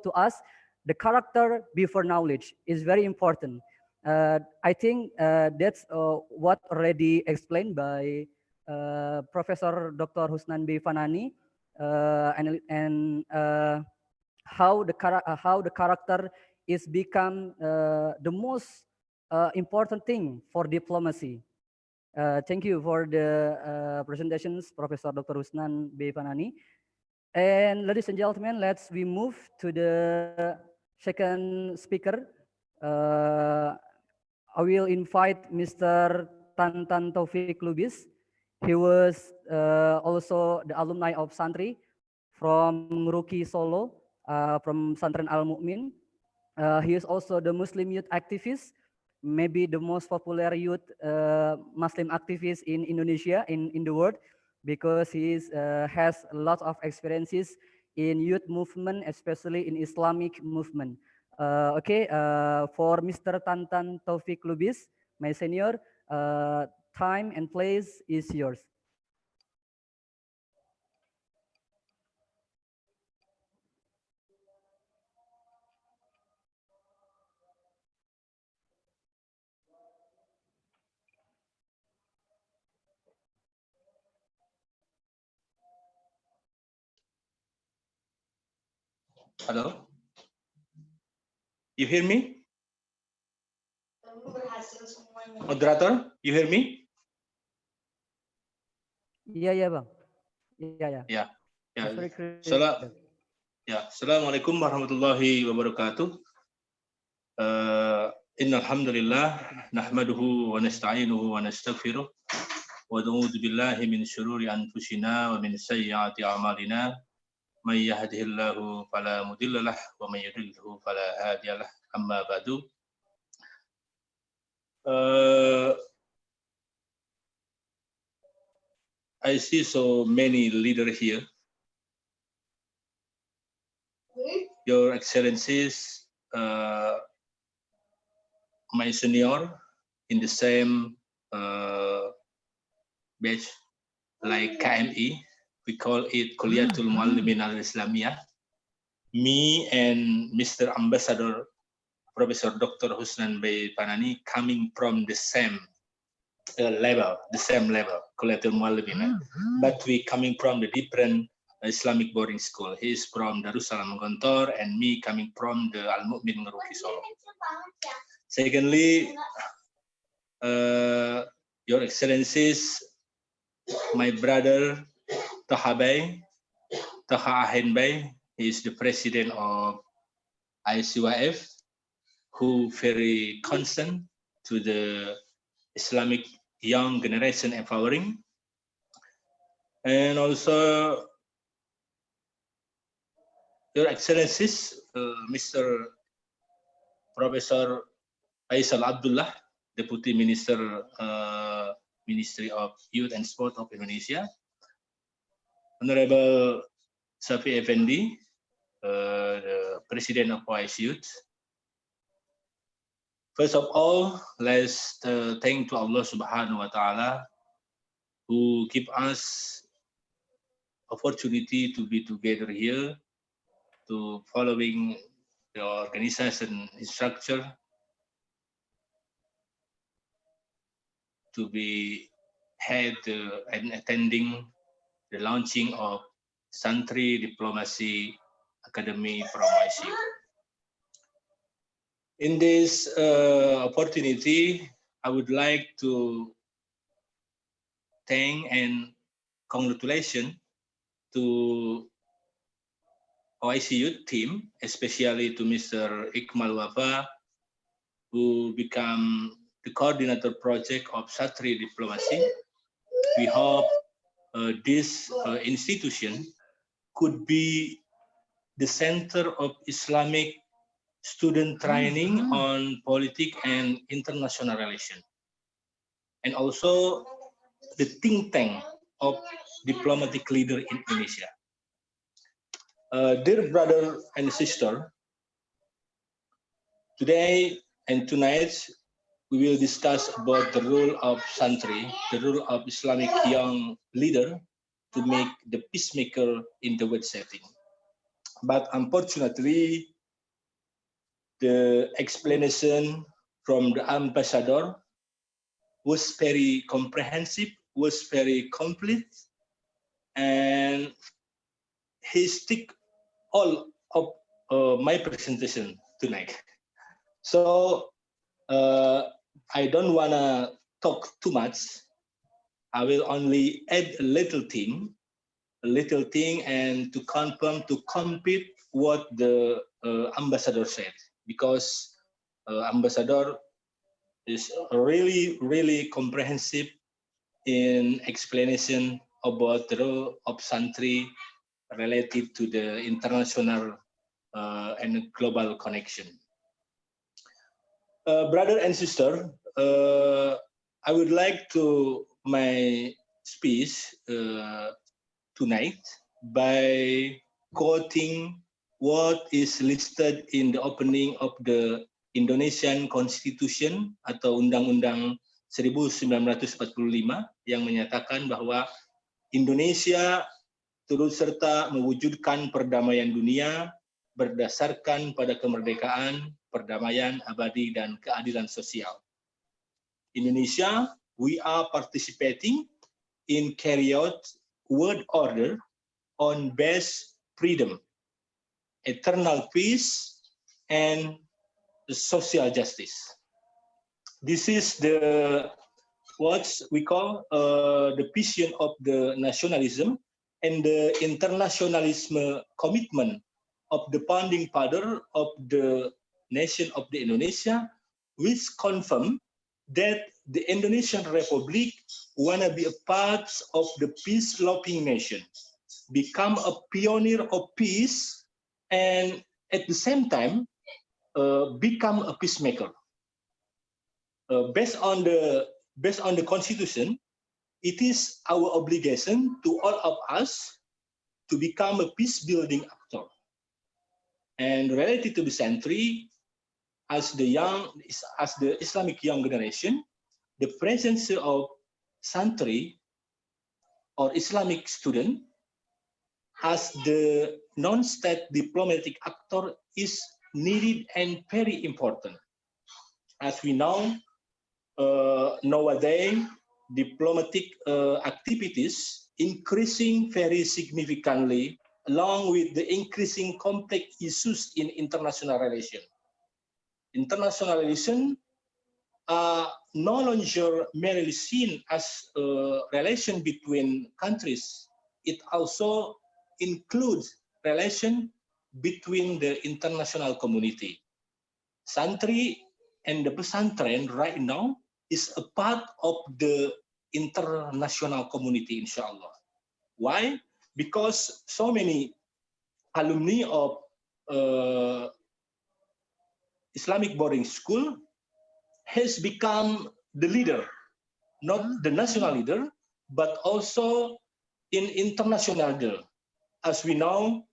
Speaker 6: to us, the character before knowledge is very important. I think that's what already explained by Professor Dr. Husnan B. Fanani, and how the character is become the most important thing for diplomacy. Thank you for the presentations, Professor Dr. Husnan B. Fanani. And ladies and gentlemen, we move to the second speaker. I will invite Mr. Tantan Taufik Lubis. He was also the alumni of Santri from Ruki Solo, from Santren Al Mu'min. He is also the Muslim youth activist, maybe the most popular youth Muslim activist in Indonesia, in the world, because he has a lot of experiences in youth movement, especially in Islamic movement. Okay, for Mr. Tantan Taufik Lubis, my senior, time and place is yours.
Speaker 7: Hello? You hear me? Moderator, you hear me?
Speaker 6: Yeah, Bang. Yeah.
Speaker 7: Yeah.
Speaker 6: It's very clear.
Speaker 7: Assalamualaikum warahmatullahi wabarakatuh. Innal hamdalillah nahmaduhu wa nasta'inuhu wa nastaghfiruh wa na'udzu billahi min syururi anfusina wa min sayyiati a'malina. May yahdihillahu fala mudhillalah wa may yudlilhu fala hadiyalah. Amma ba'du. I see so many leaders here. Your Excellencies, my senior in the same batch like KMI, we call it Kuliatul Muallimin al-Islamiyah. Me and Mr. Ambassador Professor Dr. Husnan B. Fanani coming from the same level, Kuliatul Muallimin. But we coming from the different Islamic boarding school. He is from Darussalam Gontor and me coming from the Al Mu'min Ngeruki Solo. Secondly, Your Excellencies, my brother Taha Ahen Bey, he is the president of ICYF, who very concerned to the Islamic young generation empowering. And also, Your Excellencies, Mr. Professor Faisal Abdullah, Deputy Minister, Ministry of Youth and Sport of Indonesia, Honorable Safi Effendi, the President of OIC Youth. First of all, let's thank to Allah Subhanahu wa Ta'ala who give us opportunity to be together here to following the organization structure to be had and attending the launching of Santri Diplomacy Academy from ICU. In this opportunity, I would like to thank and congratulations to OICU team, especially to Mr. Iqmal Wafa, who become the coordinator project of Santri diplomacy. We hope this institution could be the center of Islamic student training on politics and international relations, and also the think tank of diplomatic leader in Indonesia. Dear brother and sister, today and tonight we will discuss about the role of Santri, the role of Islamic young leader to make the peacemaker in the world setting. But unfortunately, the explanation from the ambassador was very comprehensive, was very complete, and he stick all of my presentation tonight. So I don't wanna talk too much. I will only add a little thing, and to confirm, to complete what the ambassador said, because ambassador is really, really comprehensive in explanation about the role of Santri related to the international and global connection. Brother and sister, I would like to my speech tonight by quoting what is listed in the opening of the Indonesian Constitution atau Undang-Undang 1945 yang menyatakan bahwa Indonesia turut serta mewujudkan perdamaian dunia berdasarkan pada kemerdekaan, perdamaian abadi, dan keadilan sosial. Indonesia, we are participating in carry out world order on base freedom, eternal peace, and social justice. This is the what we call the vision of the nationalism and the internationalism commitment of the founding father of the nation of the Indonesia, which confirm that the Indonesian Republic wanna be a part of the peace-loving nation, become a pioneer of peace, and at the same time become a peacemaker. Based on the Constitution, it is our obligation to all of us to become a peace-building actor. And related to the Santri, as the Islamic young generation, the presence of Santri or Islamic student as the non-state diplomatic actor is needed and very important. As we know, nowadays, diplomatic activities increasing very significantly along with the increasing complex issues in international relations. International relations are no longer merely seen as a relation between countries. It also includes relation between the international community. Santri and the pesantren right now is a part of the international community, inshallah. Why? Because so many alumni of Islamic boarding school has become the leader, not the national leader, but also in international leader. As we know,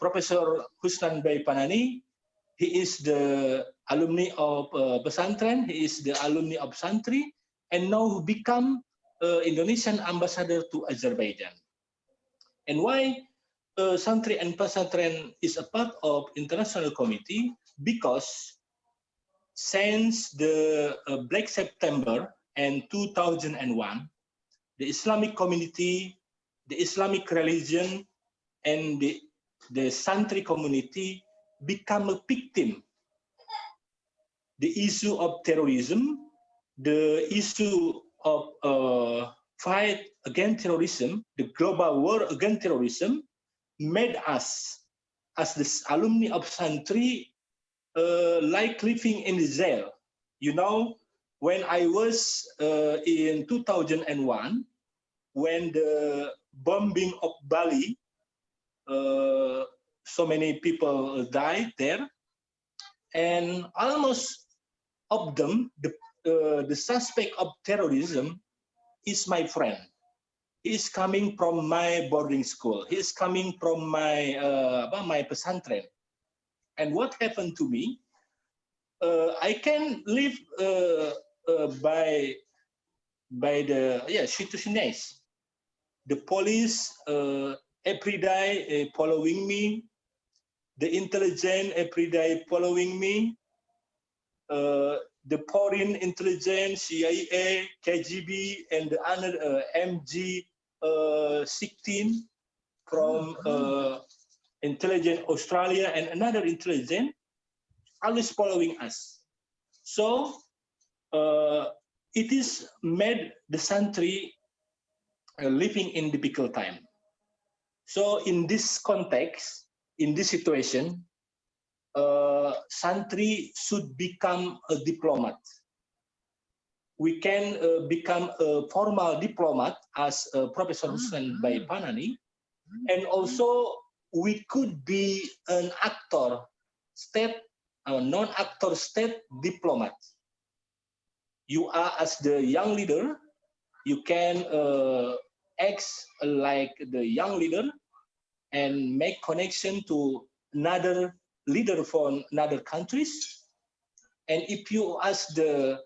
Speaker 7: Professor Husnan Bey Panani, he is the alumni of pesantren, he is the alumni of Santri, and now become Indonesian ambassador to Azerbaijan. And why Santri and pesantren is a part of international committee? Because since the Black September and 2001, the Islamic community, the Islamic religion, and the the Santri community become a victim. The issue of terrorism, the issue of fight against terrorism, the global war against terrorism, made us, as the alumni of Santri, like living in the jail. You know, when I was in 2001, when the bombing of Bali, so many people died there, and almost of them, the suspect of terrorism is my friend. He is coming from my boarding school. He is coming from my my pesantren. And what happened to me? I can live by the situations. The police every day following me. The intelligence every day following me. The foreign intelligence, CIA, KGB, and the other MG16 from intelligence Australia and another intelligence always following us. So it is made the Santri living in difficult time. So in this context, in this situation, Santri should become a diplomat. We can become a formal diplomat as Professor Hussein Baipanani, and also we could be an actor, state, non-actor state diplomat. You are as the young leader, you can act like the young leader and make connection to another leader from another countries. And if you ask the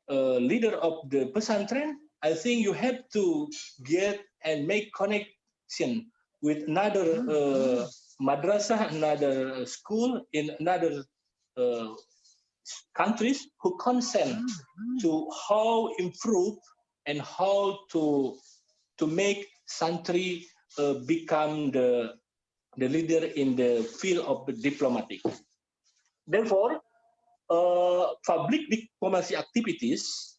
Speaker 7: leader of the pesantren, I think you have to get and make connection with another madrasah, another school in another countries who consent to how improve and how to make Santri become the leader in the field of the diplomatic. Therefore, public diplomacy activities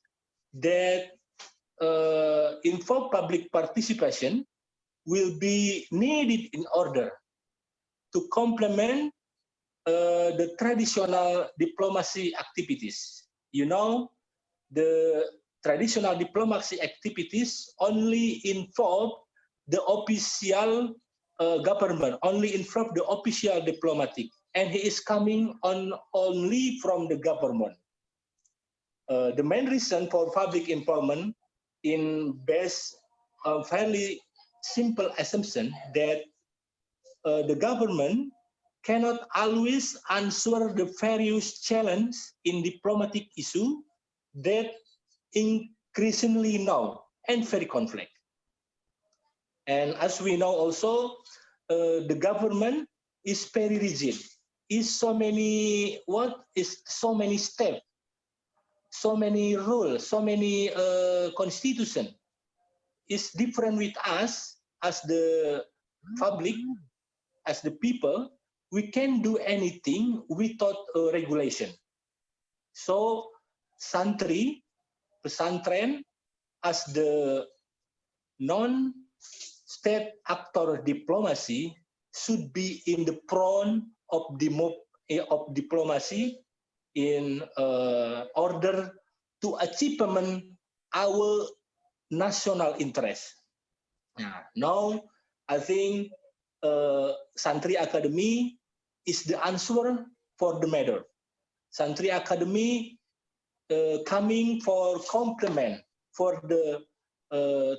Speaker 7: that involve public participation will be needed in order to complement the traditional diplomacy activities. You know, the traditional diplomacy activities only involve the official government, only involve the official diplomatic, and he is coming on only from the government. The main reason for public involvement in based on fairly simple assumption that the government cannot always answer the various challenges in diplomatic issue that increasingly now and very conflict. And as we know also, the government is very rigid. Is so many steps, so many rules, so many constitution. Is different with us as the public, as the people. We can do anything without regulation. So Santri, pesantren, as the non-state actor diplomacy should be in the front of diplomacy in order to achievement our national interest. Now, I think Santri Academy is the answer for the matter. Santri Academy coming for complement for the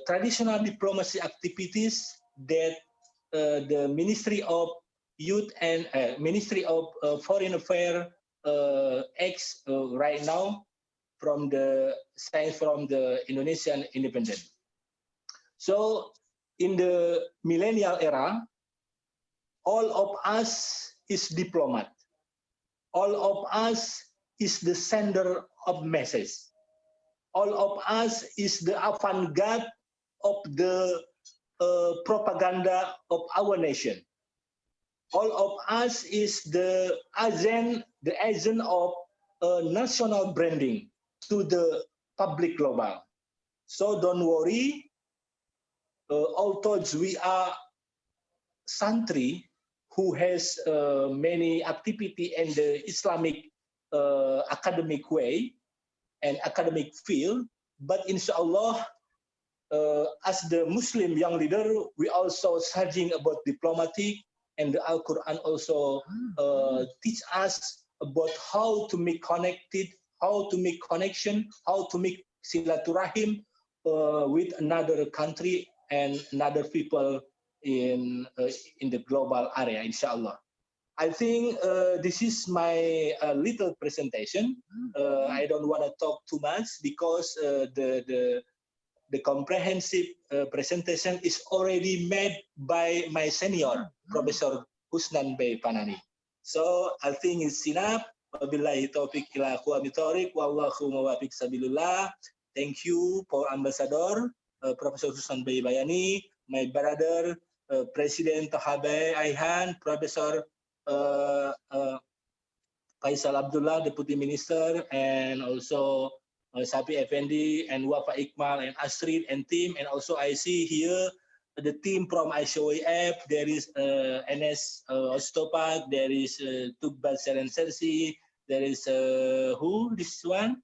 Speaker 7: traditional diplomacy activities that the Ministry of Youth and Ministry of Foreign Affairs acts right now from the Indonesian independence. So in the millennial era, all of us is diplomat. All of us is the sender of message. All of us is the avant-garde of the propaganda of our nation. all of us is the agent of national branding to the public global. So don't worry, although we are Santri who has many activity in the Islamic academic way and academic field, but inshallah, as the Muslim young leader, we also studying about diplomatic, and the Al-Quran also teach us about how to make connected, how to make connection, how to make silaturahim with another country and another people in the global area, inshallah. I think this is my little presentation. I don't want to talk too much because the comprehensive presentation is already made by my senior, Professor Husnan Bey Panani. So I think it's enough. Wabillahi taufiq ila aqwamit thoriq, wallahu muwaffiq sabilillah. Thank you for Ambassador Professor Husnan Bey Bayani, my brother President Tahabe Aihan, Professor Faisal Abdullah, Deputy Minister, and also Sapi Effendi and Wafa Iqmal and Astrid and team. And also I see here the team from ICOEF. There is NS Ostopak, there is Tugbat Serensersi, there is who this one?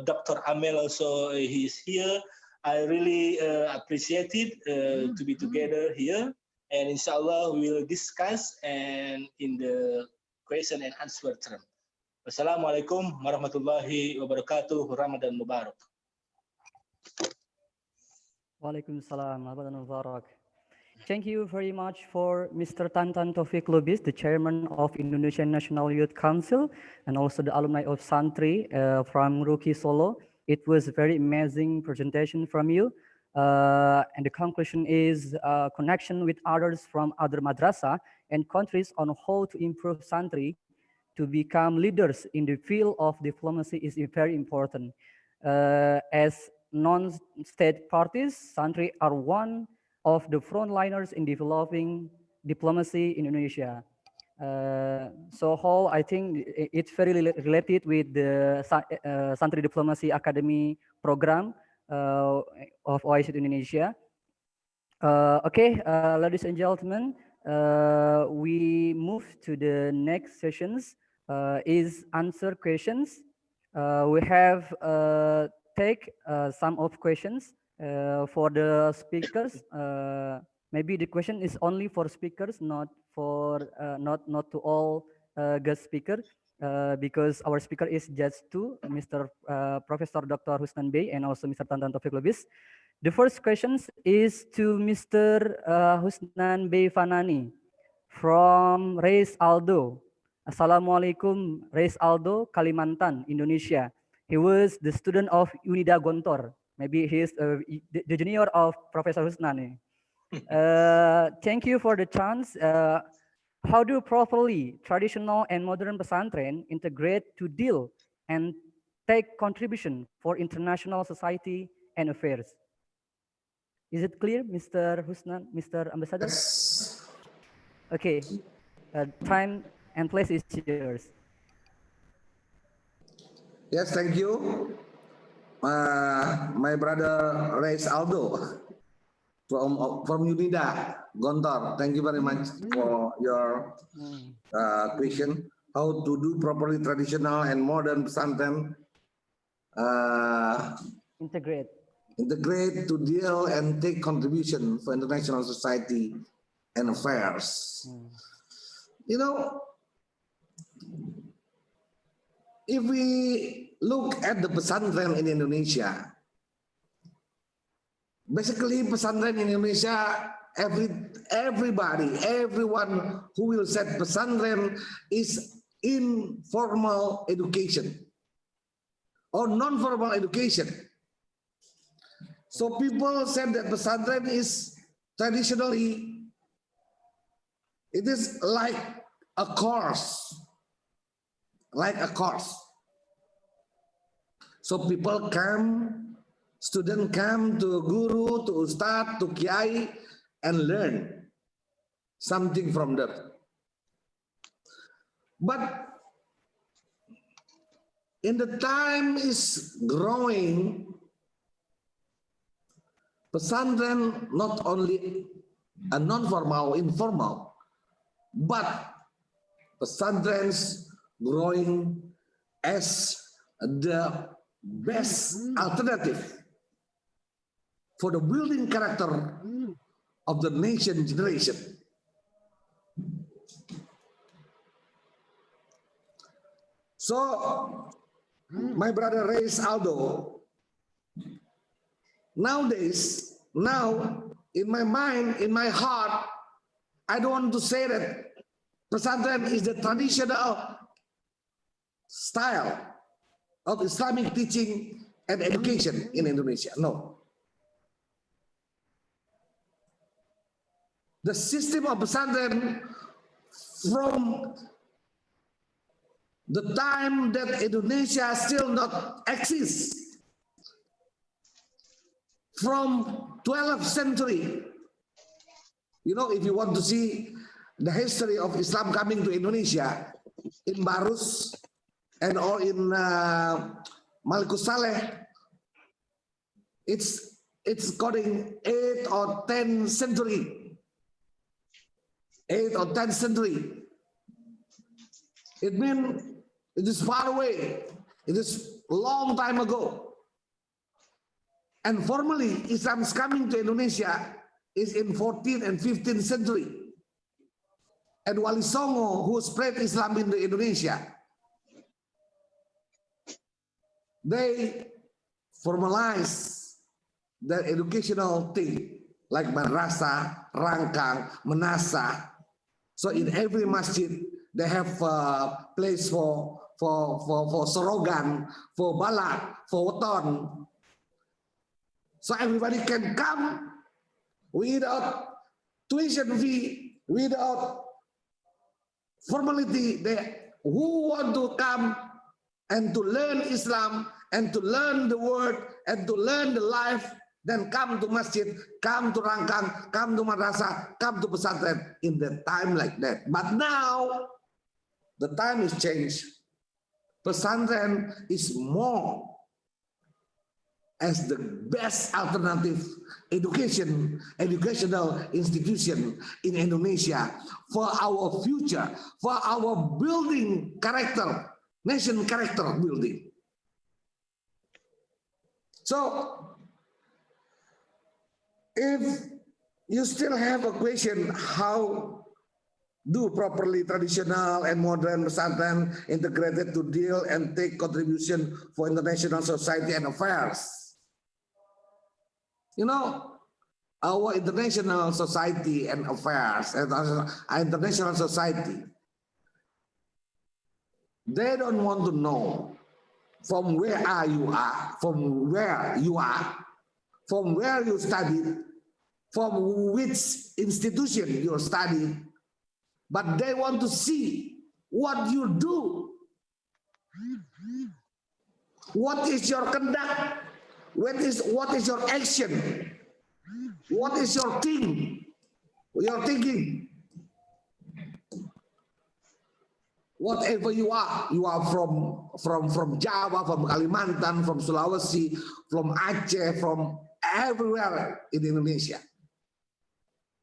Speaker 7: Dr. Amel also he's here. I really appreciate it to be together here. And inshallah we will discuss and in the question and answer term. Wassalamualaikum warahmatullahi wabarakatuh. Ramadan Mubarak.
Speaker 6: Waalaikumsalam. Ramadan Mubarak. Thank you very much for Mr. Tantan Taufik Lubis, the chairman of Indonesian National Youth Council, and also the alumni of Santri from Ruki Solo. It was a very amazing presentation from you. And the conclusion is connection with others from other madrasah and countries on how to improve Santri to become leaders in the field of diplomacy is very important. As non-state parties, Santri are one of the frontliners in developing diplomacy in Indonesia. So how I think it's very related with the Santri Diplomacy Academy program of OIC Indonesia. Okay, ladies and gentlemen, we move to the next sessions is answer questions. We have take some of questions for the speakers. Maybe the question is only for speakers, not for not to all guest speaker, because our speaker is just two, Mr. Professor Dr. Husnan Bey and also Mr. Tantan Taufik Lubis. The first question is to Mr. Husnan Bey Fanani from Reis Aldo. Assalamualaikum, Reis Aldo, Kalimantan, Indonesia. He was the student of Unida Gontor. Maybe he is the junior of Professor Husnan. Thank you for the chance. How do properly traditional and modern pesantren integrate to deal and take contribution for international society and affairs? Is it clear, Mr. Husnan, Mr. Ambassador?
Speaker 5: Yes.
Speaker 6: Okay, time and place is yours.
Speaker 5: Yes, thank you. My brother Reis Aldo from Unida, Gontor. Thank you very much for your question. How to do properly traditional and modern pesantren integrate to deal and take contribution for international society and affairs. You know, if we look at the pesantren in Indonesia, basically pesantren in Indonesia, everyone who will set pesantren is informal education or non-formal education. So people said that pesantren is traditionally, it is like a course. So people come, students come to guru, to ustad, to kiai, and learn something from them. But in the time is growing, pesantren not only a non-formal, informal, but pesantren's growing as the best alternative for the building character of the nation generation. So, my brother Reis Aldo, nowadays, now in my mind, in my heart, I don't want to say that pesantren is the traditional style of Islamic teaching and education in Indonesia. No. The system of pesantren from the time that Indonesia still not exists, from 12th century. You know, if you want to see the history of Islam coming to Indonesia, in Barus and or in Malikus Saleh, it's coding 8th or 10th century. 8th or 10th century. It means it is far away. It is a long time ago. And formally, Islam is coming to Indonesia is in 14th and 15th century. And Wali Songo, who spread Islam into Indonesia, they formalize their educational thing like madrasah, rangkang, menasa. So in every masjid, they have a place for sorogan, for balak, for weton. So everybody can come without tuition fee, without formality. They who want to come and to learn Islam and to learn the word and to learn the life, then come to masjid, come to rangkang, come to madrasah, come to pesantren in the time like that. But now the time is changed. Pesantren is more as the best alternative educational institution in Indonesia for our future, for our building character, nation character building. So, if you still have a question, how do properly traditional and modern pesantren integrated to deal and take contribution for international society and affairs? You know, our international society and affairs, and our international society, they don't want to know from where you are, from where you are, from where you studied, from which institution you're studying, but they want to see what you do. What is your conduct? What is your action? What is your thing? Your thinking? Whatever you are from Java, from Kalimantan, from Sulawesi, from Aceh, from everywhere in Indonesia,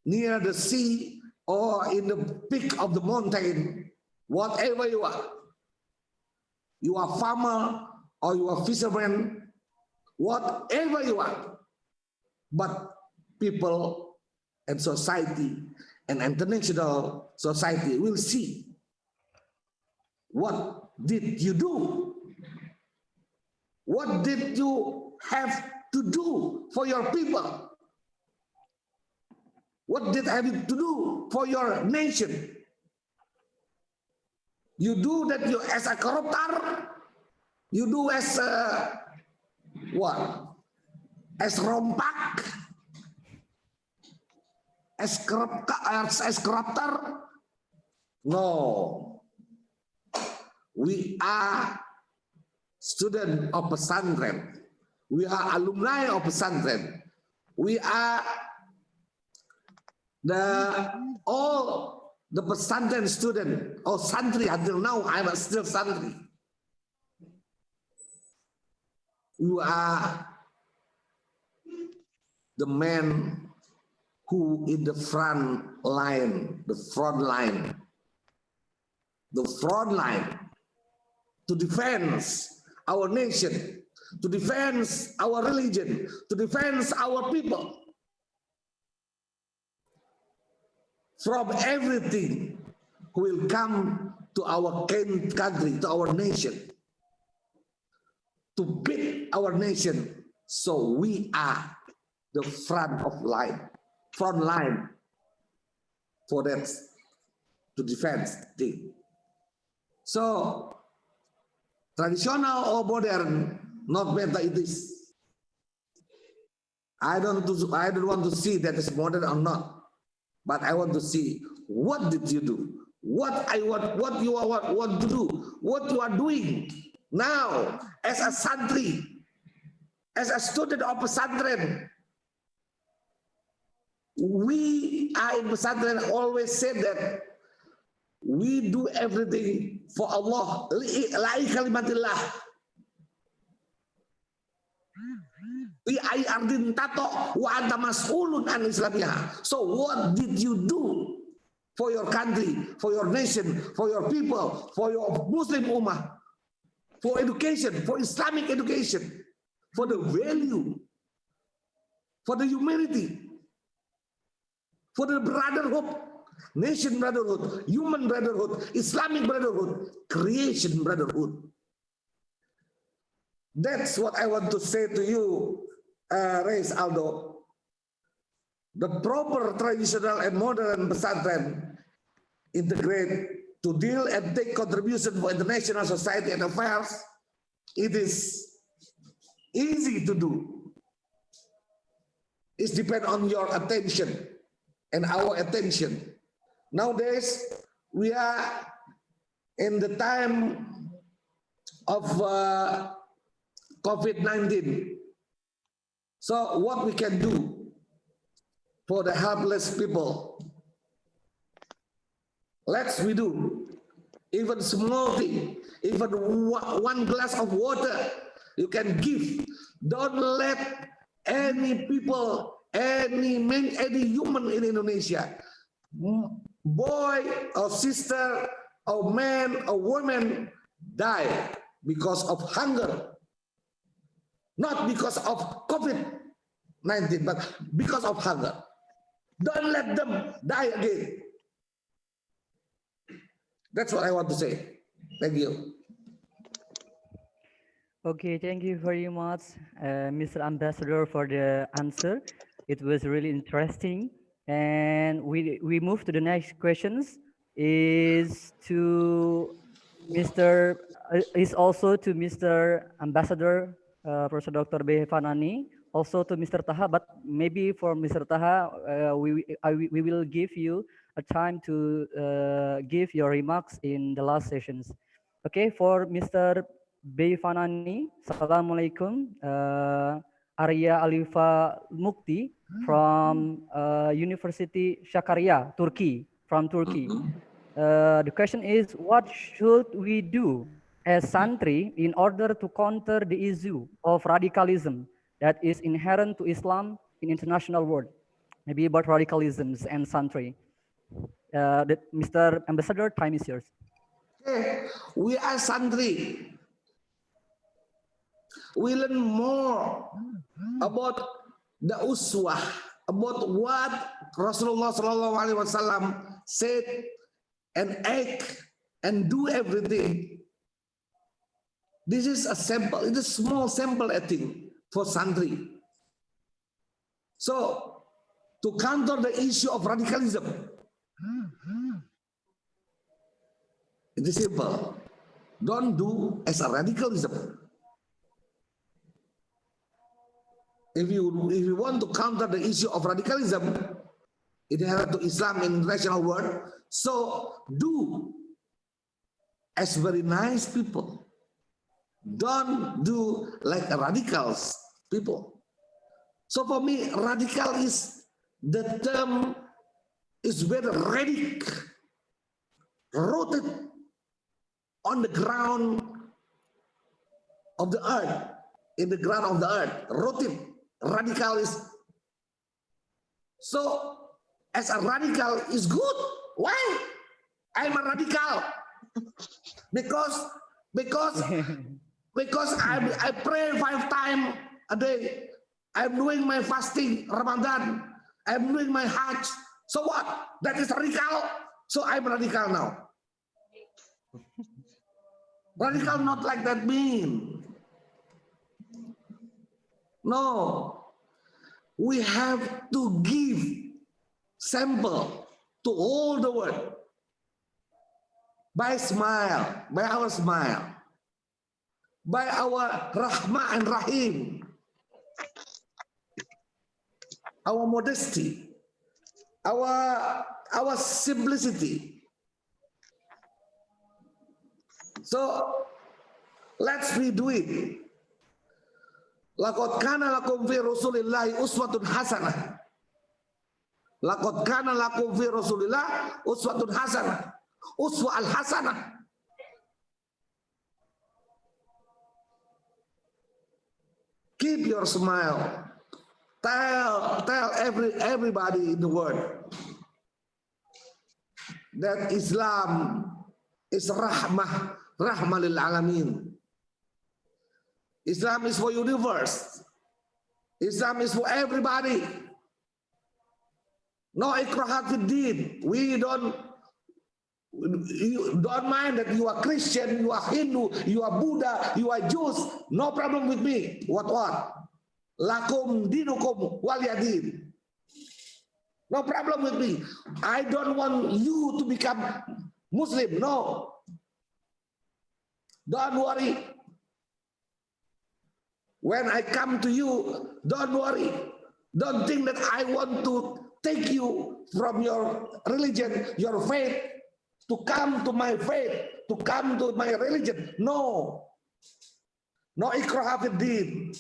Speaker 5: near the sea or in the peak of the mountain, whatever you are farmer or you are fisherman, whatever you are, but people and society and international society will see what did you do? What did you have to do for your people? What did have to do for your nation? You do that you as a koruptor, you do as a what? As rompak, as corruptor? No. We are student of pesantren. We are alumni of pesantren. We are all the pesantren student or Santri. Until now, I'm still Santri. You are the man who in the front line, the front line to defend our nation, to defend our religion, to defend our people from everything who will come to our country, to our nation, to beat our nation. So we are the front line for that, to defend thing. So traditional or modern, not matter it is. I don't want to see that is modern or not, but I want to see what did you do, what you want to do, what you are doing now as a Santri, as a student of pesantren. We are in pesantren always said that we do everything for Allah. La'i kalimatillah. Fi ardin tato wa anta mas'ulun an islamiyah. So what did you do for your country, for your nation, for your people, for your Muslim ummah, for education, for Islamic education, for the value, for the humanity, for the brotherhood, nation brotherhood, human brotherhood, Islamic brotherhood, creation brotherhood. That's what I want to say to you, Reis Aldo. The proper traditional and modern pesantren integrate to deal and take contribution for international society and affairs. It is easy to do. It depends on your attention and our attention. Nowadays, we are in the time of COVID-19. So what we can do for the helpless people, let's we do. Even small thing, even one glass of water, you can give. Don't let any people, any human in Indonesia, boy or sister or man or woman, die because of hunger. Not because of COVID-19, but because of hunger. Don't let them die again. That's what I want to say. Thank you.
Speaker 6: Okay, thank you very much, Mr. Ambassador, for the answer. It was really interesting. And we move to the next questions. Is also to Mr. Ambassador, Professor Dr. B. Fanani, also to Mr. Taha, but maybe for Mr. Taha, we will give you a time to give your remarks in the last sessions. Okay, for Mr. B. Fanani, Assalamualaikum. Arya Alifa Mukti from University Sakarya, Turkey, from Turkey. The question is, what should we do as Santri in order to counter the issue of radicalism that is inherent to Islam in international world? Maybe about radicalisms and Santri. Mr. Ambassador, time is yours.
Speaker 5: Okay, we are Santri. We learn more about the uswah, about what Rasulullah SAW said and act and do everything. This is a sample, it is a small sample, I think, for Santri. So, to counter the issue of radicalism, it is simple. Don't do as a radicalism. If you want to counter the issue of radicalism, inherent to Islam in international world, so do as very nice people. Don't do like radicals people. So for me, radical is the term is very radic. rooted on the ground of the earth, in the ground of the earth, rooted, radical is. So as a radical is good. Why? I'm a radical because I pray 5 times a day. I'm doing my fasting Ramadan. I'm doing my Hajj. So what? That is radical. So I'm radical now. Radical not like that mean. No. We have to give sample to all the world by smile, by our smile, by our rahmah and rahim, our modesty, our simplicity. So let's redo it. Laqad kana lakum fi Rasulillahi uswatun hasanah. Laqad kana lakum fi Rasulillah uswatun hasanah. Uswa al-hasanah. Keep your smile. Tell everybody in the world that Islam is rahmah lil alamin. Islam is for universe. Islam is for everybody. No ikraha fid din. You don't mind that you are Christian, you are Hindu, you are Buddha, you are Jews. No problem with me. What? Lakum dinukum waliyadin. No problem with me. I don't want you to become Muslim. No. Don't worry. When I come to you, don't worry. Don't think that I want to take you from your religion, your faith, to come to my faith, to come to my religion. No. No ikraha fid din.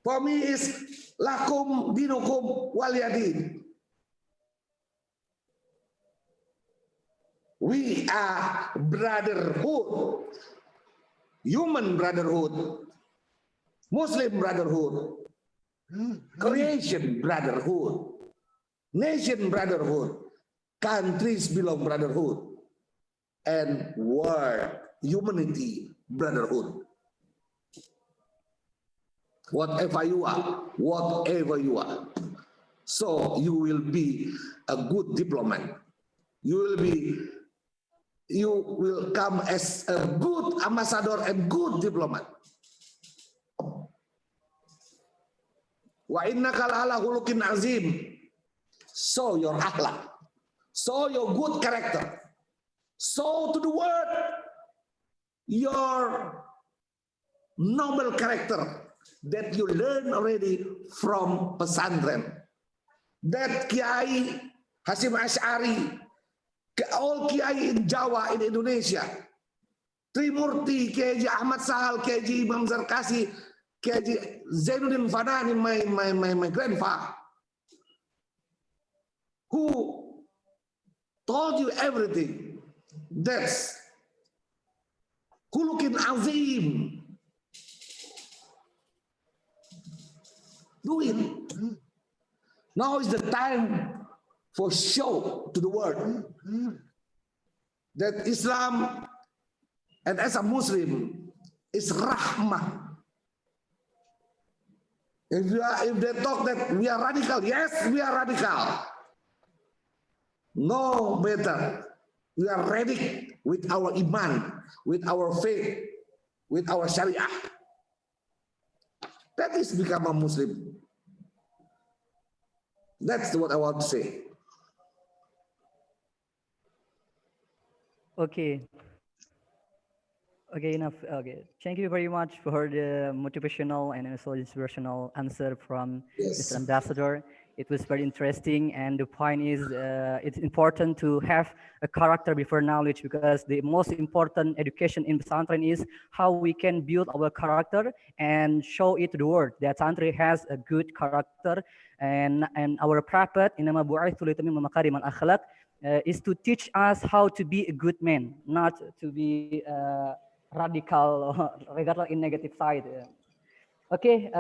Speaker 5: For me is lakum dinukum waliyadin. We are brotherhood, human brotherhood, Muslim brotherhood, creation brotherhood, nation brotherhood, countries belong brotherhood, and world humanity brotherhood. Whatever you are, so you will be a good diplomat. You will come as a good ambassador and good diplomat. Wa innaka la'ala khuluqin azim. Show your akhlak, show your good character, show to the world your noble character that you learn already from pesantren. That Kiai Hasim Asy'ari, all Kiai in Jawa, in Indonesia, Trimurti, Kiai Ahmad Sahal, Kiai Imam Zarkasi, Kiai Zainuddin Fanani, my grandfather, who told you everything. That's khuluqin azim. Do it. Now is the time for show to the world that Islam, and as a Muslim, is rahmah. If they talk that we are radical, yes, we are radical. No matter, we are ready with our iman, with our faith, with our syariah. That is become a Muslim. That's what I want to say.
Speaker 6: Okay. Okay, enough. Okay. Thank you very much for the motivational and also inspirational answer from
Speaker 5: Yes.
Speaker 6: Mr. Ambassador. It was very interesting, and the point is, it's important to have a character before knowledge, because the most important education in pesantren is how we can build our character and show it to the world that Santri has a good character, and our purpose in nama bu'aithu litammim makarim al-akhlaq is to teach us how to be a good man, not to be radical or regardless in negative side. Okay,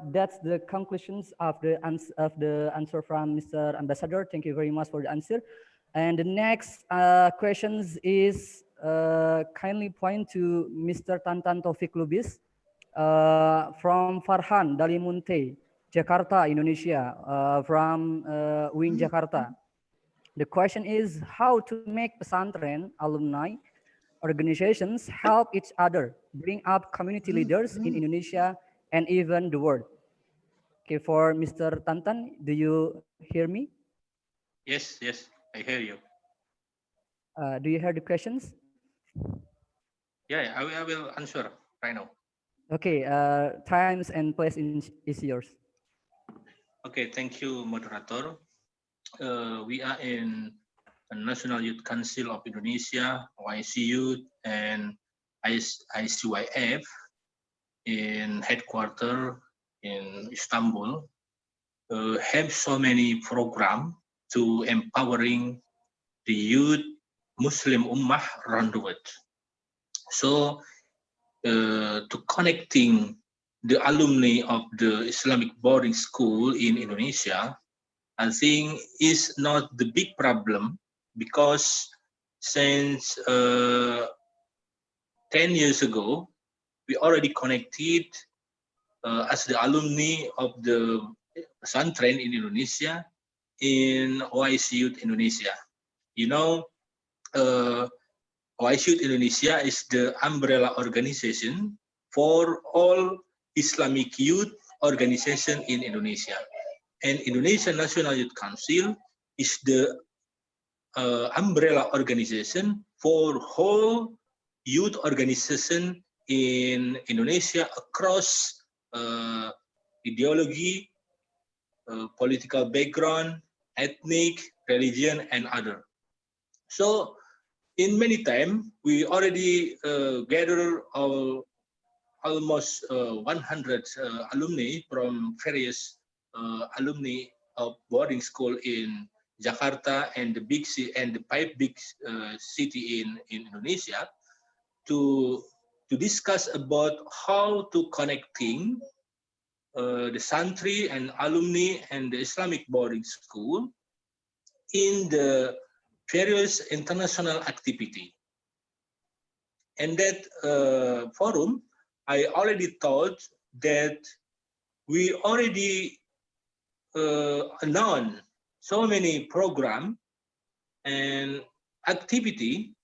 Speaker 6: that's the conclusions of the answer from Mr. Ambassador. Thank you very much for the answer. And the next questions is kindly point to Mr. Tantan Taufik Lubis from Farhan Dalimunte, Jakarta, Indonesia, from UIN Jakarta. The question is how to make pesantren alumni organizations help each other, bring up community leaders in Indonesia and even the world. Okay, for Mr. Tantan, do you hear me?
Speaker 7: Yes, yes, I hear you.
Speaker 6: Do you hear the questions?
Speaker 7: Yeah, I will answer right now.
Speaker 6: Okay, times and place is yours.
Speaker 7: Okay, thank you, moderator. We are in the National Youth Council of Indonesia, YCU, and ICYF in headquarters in Istanbul. Have so many programs to empowering the youth Muslim Ummah around the world. So, to connecting the alumni of the Islamic boarding school in Indonesia, I think is not the big problem, because since 10 years ago, we already connected as the alumni of the pesantren in Indonesia in OIC Indonesia. You know, OIC Indonesia is the umbrella organization for all Islamic youth organization in Indonesia. And Indonesian National Youth Council is the umbrella organization for whole youth organization in Indonesia across ideology, political background, ethnic, religion, and other. So, in many time, we already gather almost 100 alumni from various alumni of boarding school in Jakarta and the big city and the 5 big city in Indonesia to discuss about how to connecting the Santri and alumni and the Islamic boarding school in the various international activity. And that forum, I already thought that we already announced so many program and activity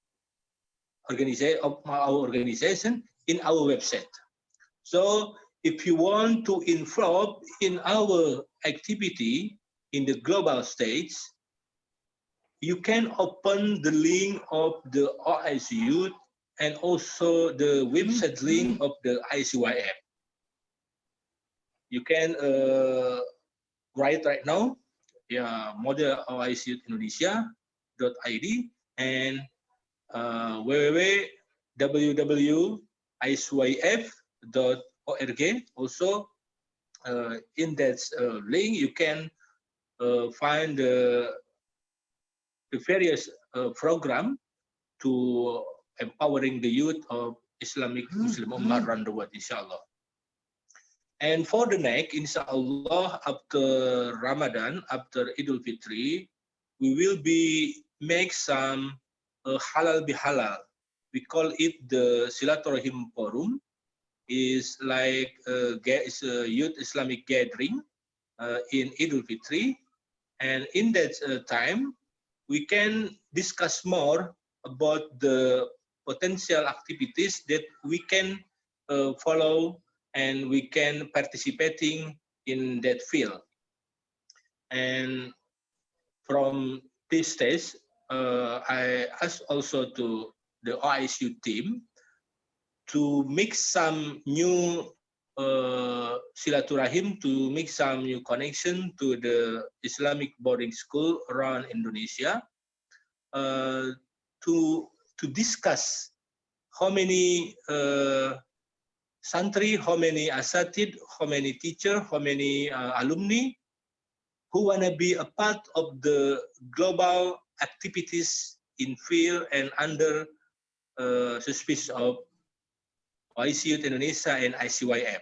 Speaker 7: of our organization in our website. So if you want to involve in our activity in the global stage, you can open the link of the OICU and also the website link of the ICYF. You can write right now, model OICU Indonesia.id and www.icyf.org. Also, in that link, you can find the various program to empowering the youth of Islamic Muslim Ummah around the world, inshallah. And for the next, inshallah, after Ramadan, after Idul Fitri, we will be make some halal bihalal. We call it the Silaturahim Forum. Is like it's a youth Islamic gathering in Idul Fitri, and in that time, we can discuss more about the potential activities that we can follow and we can participating in that field. And from this stage, I asked also to the OISU team to make some new silaturahim to make some new connection to the Islamic boarding school around Indonesia, to discuss how many santri, how many asatid, how many teacher, how many alumni who want to be a part of the global activities in field and under suspicion of ICU Indonesia and ICYF.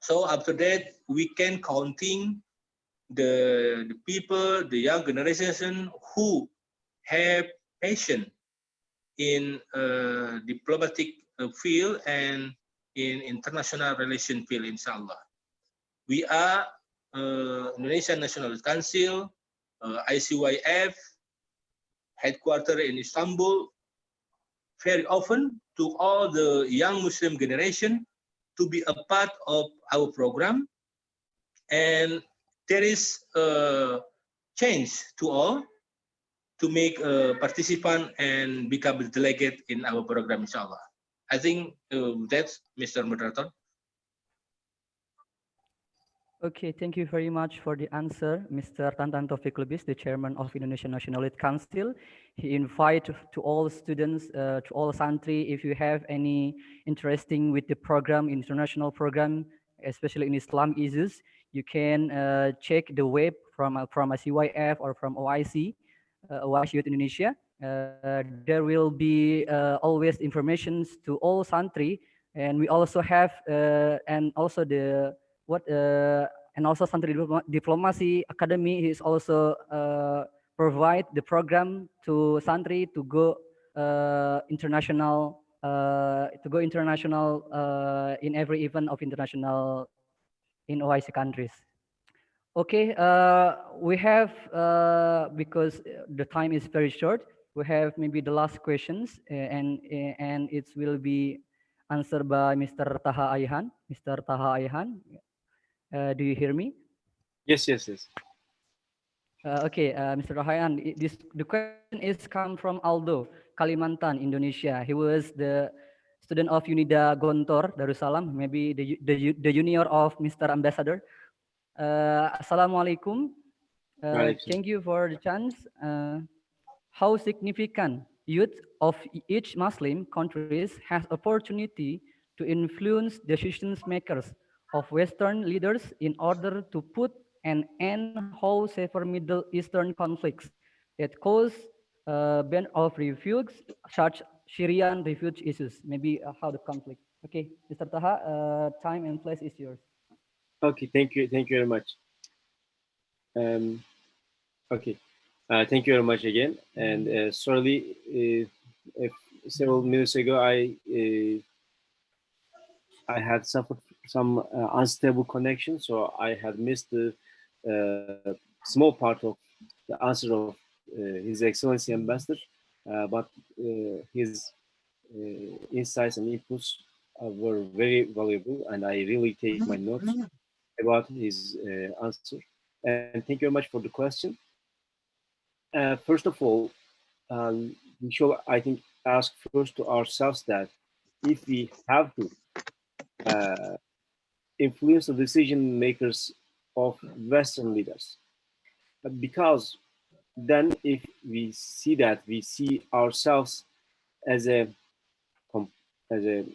Speaker 7: So after that, we can counting the people, the young generation who have passion in diplomatic field and in international relation field, inshallah. We are Indonesian National Council, ICYF, headquartered in Istanbul, very often to all the young Muslim generation to be a part of our program. And there is a change to all to make a participant and become a delegate in our program, inshallah. I think that's Mr. Moderator.
Speaker 6: Okay, thank you very much for the answer, Mr. Tantan Taufik Lubis, the chairman of Indonesian National Youth Council. He invite to all students, to all Santri, if you have any interesting with the program, international program, especially in Islam issues, you can check the web from CYF or from OIC, OIC Youth Indonesia. There will be always informations to all Santri, and we also have and also the and also Santri Diplomacy Academy is also provide the program to Santri to go international in every event of international in OIC countries. Okay, we have because the time is very short. We have maybe the last questions, and it will be answered by Mr. Taha Ayhan. Mr. Taha Ayhan, do you hear me?
Speaker 1: Yes, yes, yes.
Speaker 6: Okay, Mr. Rahayan, the question is come from Aldo, Kalimantan, Indonesia. He was the student of Unida Gontor, Darussalam, maybe the junior of Mr. Ambassador. Assalamualaikum. Thank you for the chance. How significant youth of each Muslim countries has opportunity to influence decision makers of Western leaders in order to put an end whole safer Middle Eastern conflicts that cause ban of refugees, such Syrian refugee issues, maybe how the conflict. Okay, Mr. Taha, time and place is yours.
Speaker 1: Okay, thank you very much. Okay, thank you very much again. And sorry, several minutes ago I had suffered some unstable connection, so I had missed the small part of the answer of His Excellency Ambassador, but his insights and inputs were very valuable, and I really take my notes about his answer. And thank you very much for the question. First of all, we should, I think, ask first to ourselves that if we have to influence the decision makers of Western leaders, because then if we see that, we see ourselves as a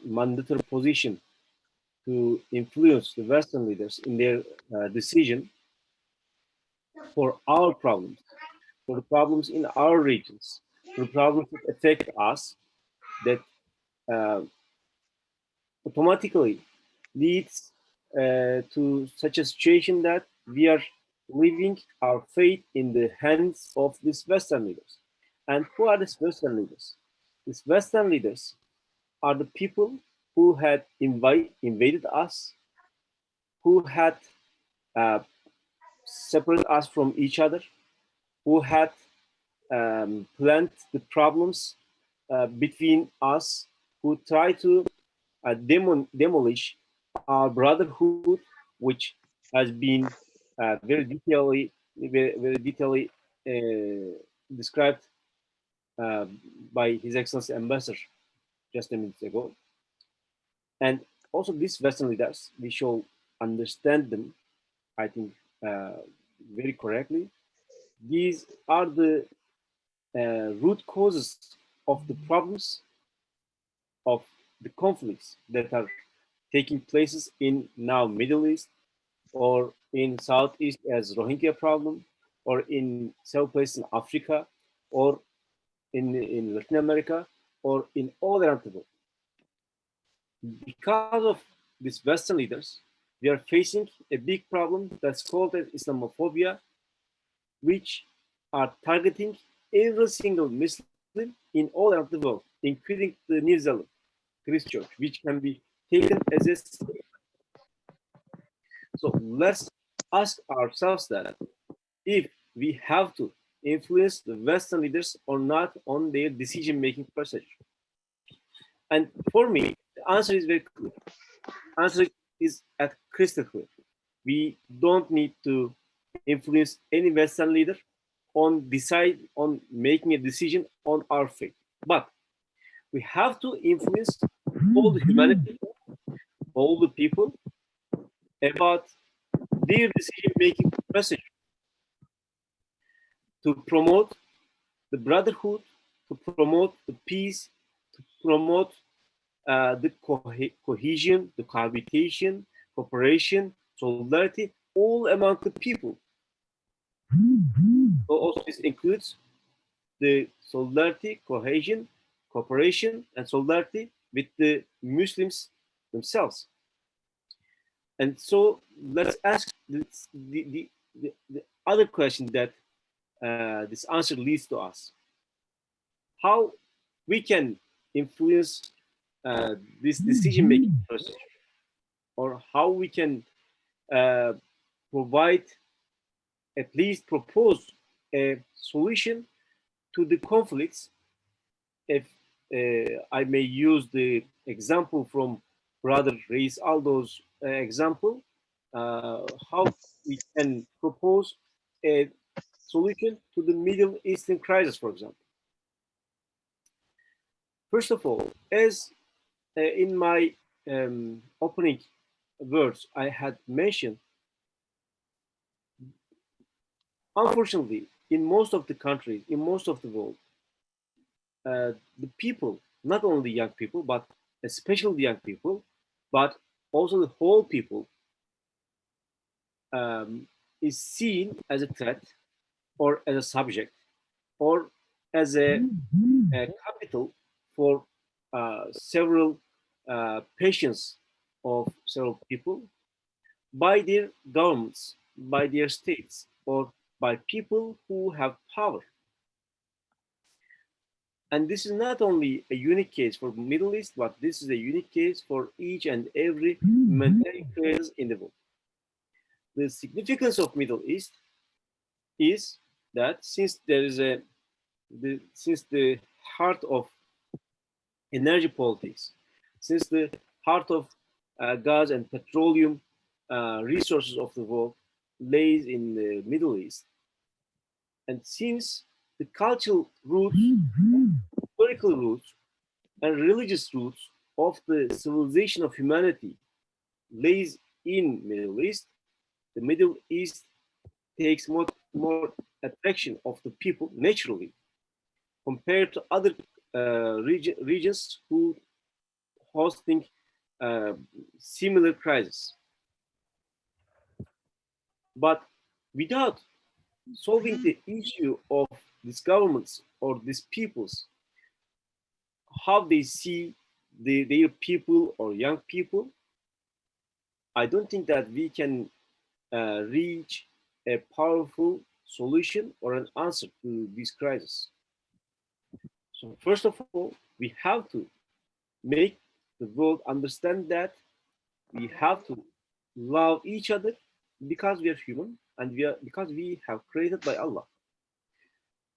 Speaker 1: mandatory position to influence the Western leaders in their decision for our problems, for the problems in our regions, for the problems that affect us, that automatically leads to such a situation that we are leaving our fate in the hands of these Western leaders. And who are these Western leaders? These Western leaders are the people who had invaded us, who had separated us from each other, who had planned the problems between us, who tried to demolish our brotherhood, which has been very detailedly described by His Excellency Ambassador just a minute ago. And also these Western leaders, we should understand them, I think, very correctly. These are the root causes of the problems of the conflicts that are taking places in now Middle East or in Southeast as Rohingya problem, or in several places in Africa, or in Latin America, or in all around the world. Because of these Western leaders, we are facing a big problem that's called as Islamophobia, which are targeting every single Muslim in all around the world, including the New Zealand Christchurch, which can be taken as a symbol. So let's ask ourselves that if we have to influence the Western leaders or not on their decision-making process. And for me, the answer is very clear. The answer is at crystal clear. We don't need to influence any Western leader on making a decision on our fate. But we have to influence all the humanity, all the people about their decision-making process to promote the brotherhood, to promote the peace, to promote the cohesion, the cohabitation, cooperation, solidarity, all among the people. So also this includes the solidarity, cohesion, cooperation, and solidarity with the Muslims themselves. And so let's ask the other question that this answer leads to us. How we can influence this decision-making process, or how we can provide, at least propose a solution to the conflicts. If I may use the example from Brother Reis Aldo's example, how we can propose a solution to the Middle Eastern crisis, for example. First of all, as in my opening words, I had mentioned, unfortunately, in most of the countries, in most of the world, the people, not only young people, but especially the young people, but also the whole people, is seen as a threat, or as a subject, or as a capital for several patients of several people by their governments, by their states, or by people who have power. And this is not only a unique case for Middle East, but this is a unique case for each and every humanitarian crisis in the world. The significance of Middle East is that since there is since the heart of energy politics, since the heart of gas and petroleum resources of the world lays in the Middle East, and since the cultural roots, historical roots, and religious roots of the civilization of humanity lays in Middle East, the Middle East takes more attraction of the people naturally compared to other regions who hosting similar crisis. But without solving the issue of these governments or these peoples, how they see their people or young people, I don't think that we can reach a powerful solution or an answer to this crisis. So first of all, we have to make the world understand that we have to love each other because we are human, and because we have created by Allah.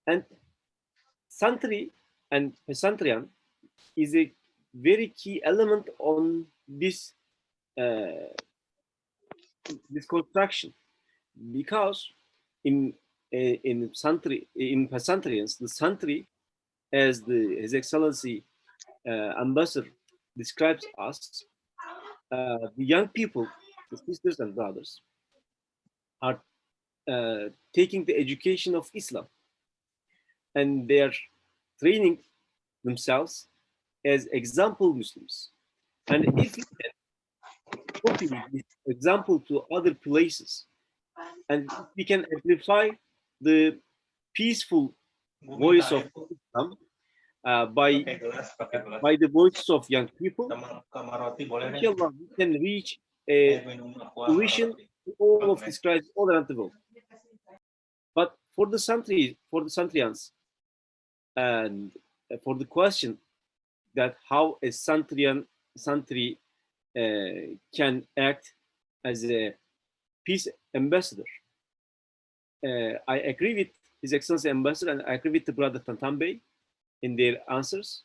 Speaker 1: And Santri and Pesantrian is a very key element on uh, this construction, because in in Pesantrians, the Santri, as His Excellency Ambassador describes us, the young people, the sisters and brothers, are taking the education of Islam, and they are training themselves as example Muslims. And if we can copy this example to other places, and if we can amplify the peaceful voice of Islam by the voices of young people, inshallah, we can reach a solution to all of this crisis all around the world. But for the Santrians, and for the question that how a Santri can act as a peace ambassador, I agree with His Excellency Ambassador, and I agree with the brother Tantambe in their answers.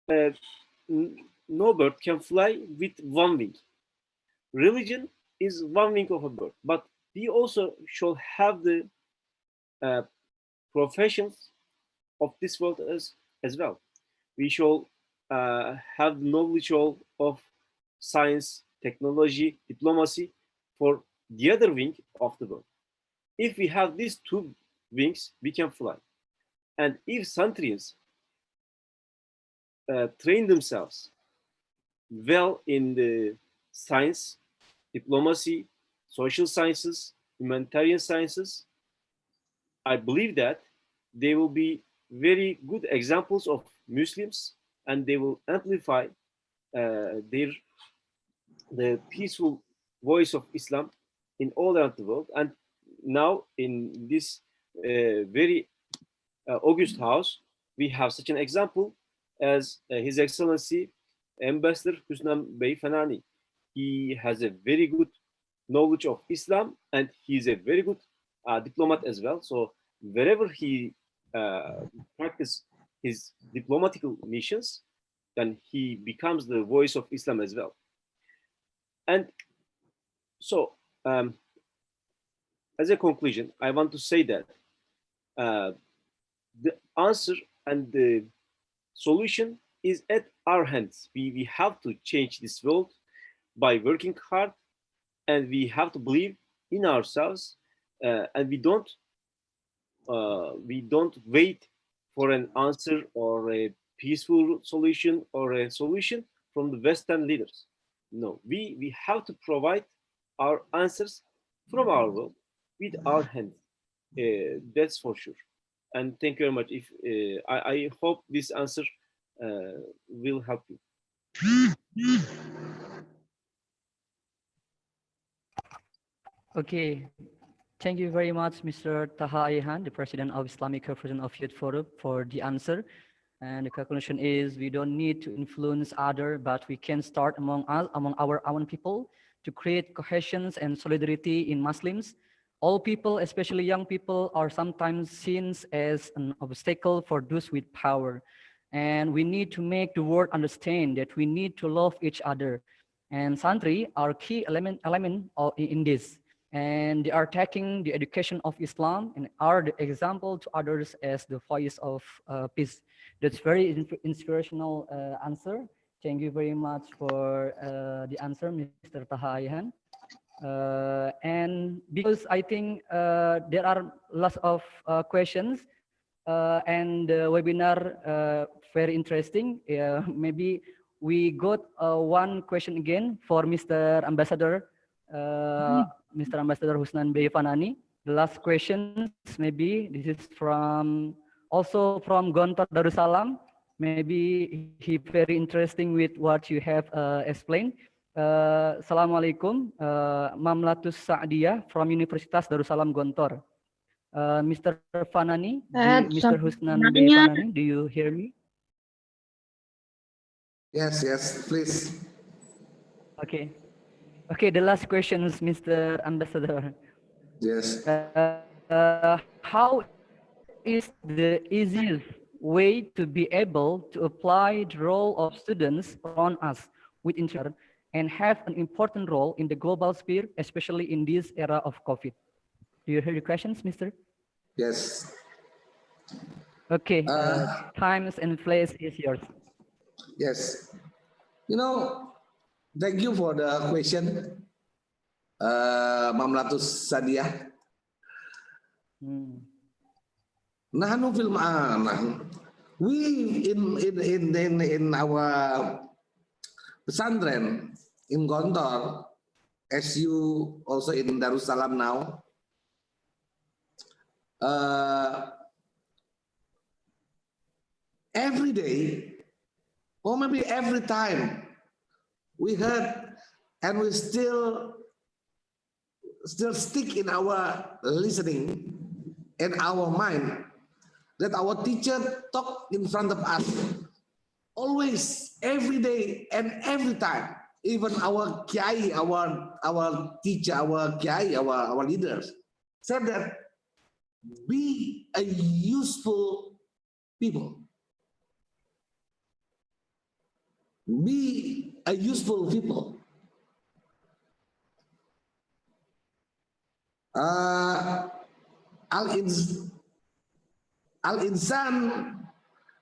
Speaker 1: No bird can fly with one wing. Religion is one wing of a bird, but we also should have the uh, professions of this world as well. We should have knowledge of science, technology, diplomacy for the other wing of the world. If we have these two wings, we can fly. And if Santrians train themselves well in the science, diplomacy, social sciences, humanitarian sciences, I believe that they will be very good examples of Muslims, and they will amplify the peaceful voice of Islam in all around the world. And now in this very August House, we have such an example as His Excellency Ambassador Husnan Bey Fanani. He has a very good knowledge of Islam, and he is a very good diplomat as well. So wherever he practices his diplomatical missions, then he becomes the voice of Islam as well. And so, as a conclusion, I want to say that uh, the answer and the solution is at our hands. We have to change this world by working hard, and we have to believe in ourselves, and we don't wait for an answer or a peaceful solution or a solution from the Western leaders. No, we have to provide our answers from our world with our hands. That's for sure. And thank you very much. If I hope this answer will help you.
Speaker 6: Okay, thank you very much, Mr. Taha Ayhan, the President of Islamic Cooperation of Youth Forum, for the answer. And the conclusion is we don't need to influence other, but we can start among us, among our own people, to create cohesion and solidarity in Muslims. All people, especially young people, are sometimes seen as an obstacle for those with power. And we need to make the world understand that we need to love each other. And Santri are key element in this. And they are taking the education of Islam and are the example to others as the voice of peace. That's very inspirational answer. Thank you very much for the answer, Mr. Taha Ayhan. And because I think there are lots of questions and the webinar very interesting. Maybe we got one question again for Mr. Ambassador, Mr. Ambassador Husnan Bey Fanani. The last questions, maybe this is from also from Gontor Darussalam. Maybe he very interesting with what you have explained. Assalamualaikum, Mamlatus Sa'diyah from Universitas Darussalam Gontor. Mr. Fanani, Mr. Husnan Bey Fanani, do you hear me?
Speaker 5: Yes, yes, please.
Speaker 6: Okay. Okay, the last question is Mr. Ambassador.
Speaker 5: Yes.
Speaker 6: How is the easiest way to be able to apply the role of students around us with interest and have an important role in the global sphere, especially in this era of COVID? Do you hear the questions, Mr.?
Speaker 5: Yes.
Speaker 6: Okay, times and place is yours.
Speaker 5: Yes. You know, thank you for the question, Mamlatus Sadiah. Nahnu film we in our pesantren in Gontor, as you also in Darussalam now, every day or maybe every time we heard and we still stick in our listening and our mind that our teacher talk in front of us always, every day and every time. Even our kiai, our teacher, our kiai, our leaders said that be a useful people. Be a useful people. Al-insan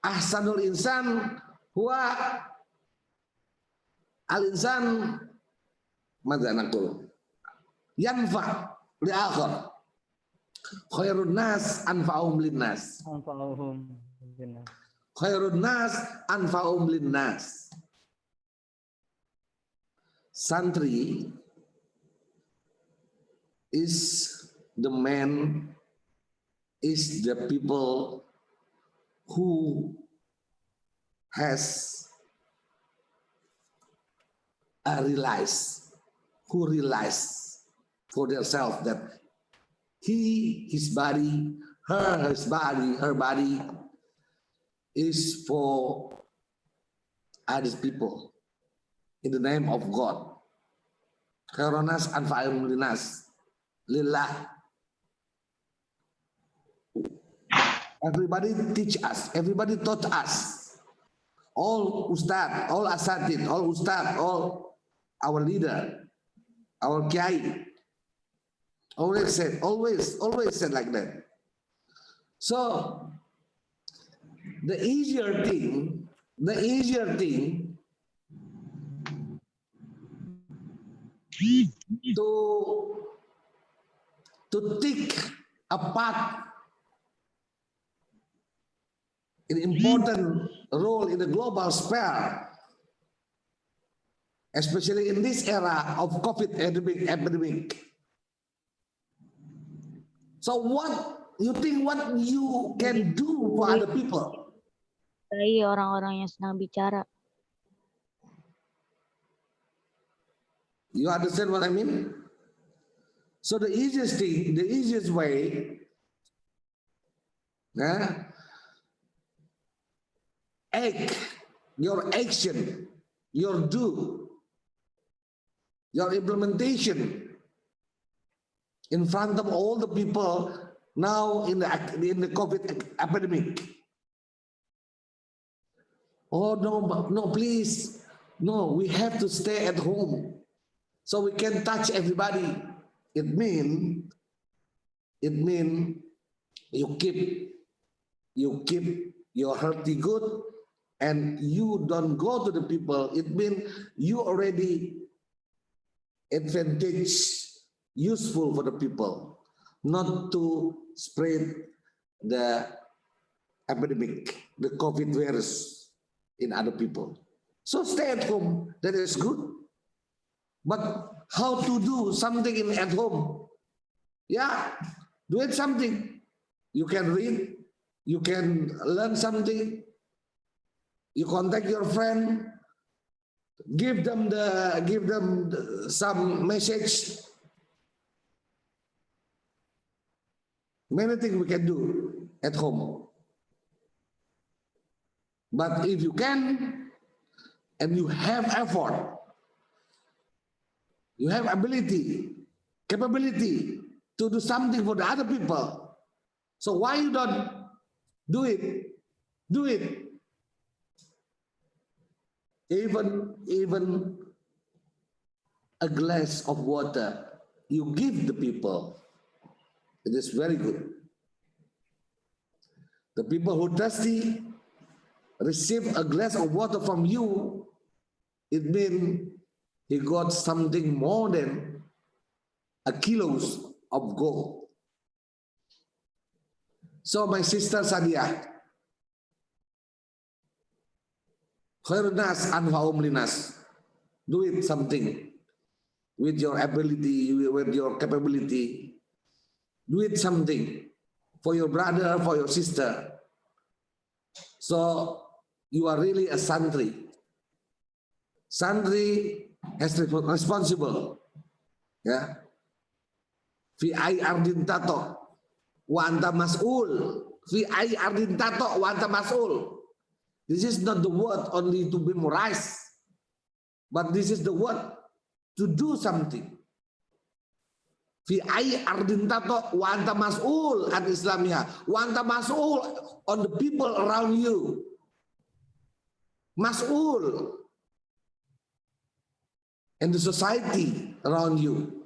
Speaker 5: ahsanul insan huwa al-insan madza naqul yanfa li akhar khairun nas anfa'um linnas khairun nas anfa'um linnas. Santri is the man, is the people who has realized for themselves that his body, her body is for other people in the name of God. Khaironas anfa'um linas lillah. Everybody teach us, everybody taught us. All ustad, all asatid, all ustad, all our leader, our kiai, always said like that. So the easier thing to take a part an important role in the global sphere, especially in this era of COVID epidemic. So what you think what you can do for other people?
Speaker 8: Orang-orang yang sedang bicara.
Speaker 5: You understand what I mean? So the easiest thing, the easiest way, your action, your do, your implementation in front of all the people now in the COVID epidemic. Oh no, please, no, we have to stay at home so we can touch everybody. It mean you keep your healthy good and you don't go to the people. It means you already advantage useful for the people, not to spread the epidemic, the COVID virus in other people. So stay at home, that is good. But how to do something at home? Yeah, do it something. You can read, you can learn something, you contact your friend, give them some message. Many things we can do at home. But if you can, and you have effort, you have ability, capability to do something for the other people. So why you don't do it? Do it. Even a glass of water you give the people, it is very good. The people who thirsty receive a glass of water from you, it means he got something more than a kilos of gold. So my sister Sadia, khairunas anfa'umlinas, do it something with your ability, with your capability. Do it something for your brother, for your sister. So you are really a Santri. Santri has responsible. Ya. Fi ai ardin tato wa anta mas'ul. Fi ai ardin tato wa anta mas'ul. This is not the word only to be memorized, but this is the word to do something. Fi ai ardin tato wa anta mas'ul an Islamia. Wa anta mas'ul on the people around you. Mas'ul and the society around you.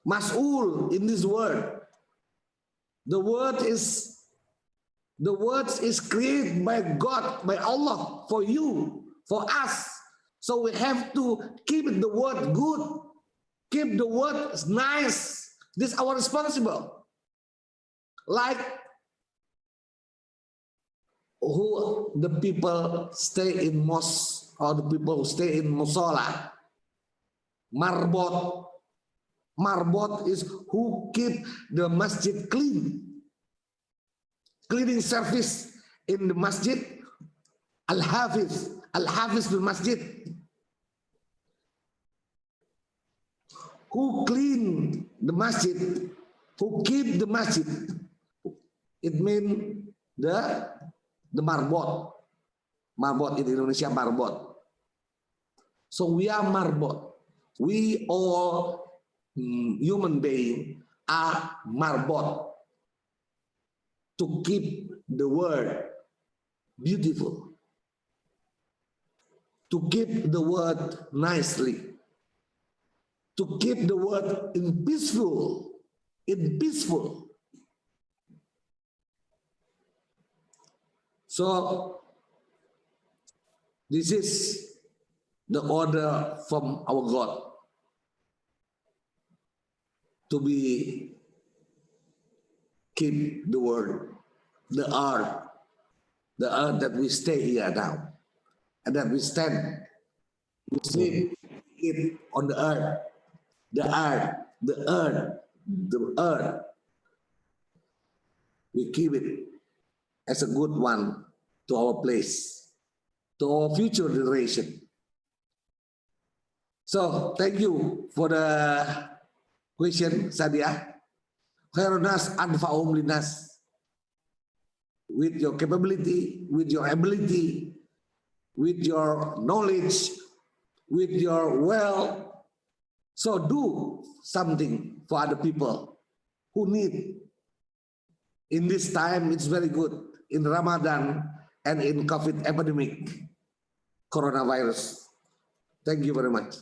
Speaker 5: Mas'ul in this word. The word is created by God, by Allah, for you, for us. So we have to keep the word good, keep the word nice. This is our responsible. Like who the people stay in mosque or the people who stay in musala. Marbot. Marbot is who keep the masjid clean. Cleaning service in the masjid. Al-Hafiz. Al-Hafiz the masjid. Who clean the masjid. Who keep the masjid. It means the marbot. Marbot in Indonesia, marbot. So we are marbot. We all human beings are marbot to keep the word beautiful, to keep the word nicely, to keep the word in peaceful. So this is the order from our God to be keep the word, the earth that we stay here now, and that we stand, we sleep, it on the earth, the earth, the earth, the earth. We keep it as a good one to our place, to our future generation. So thank you for the question, Sadia. Khairunas anfa'um linas. With your capability, with your ability, with your knowledge, with your wealth. So do something for other people who need. In this time, it's very good. In Ramadan and in COVID epidemic, coronavirus. Thank you very much.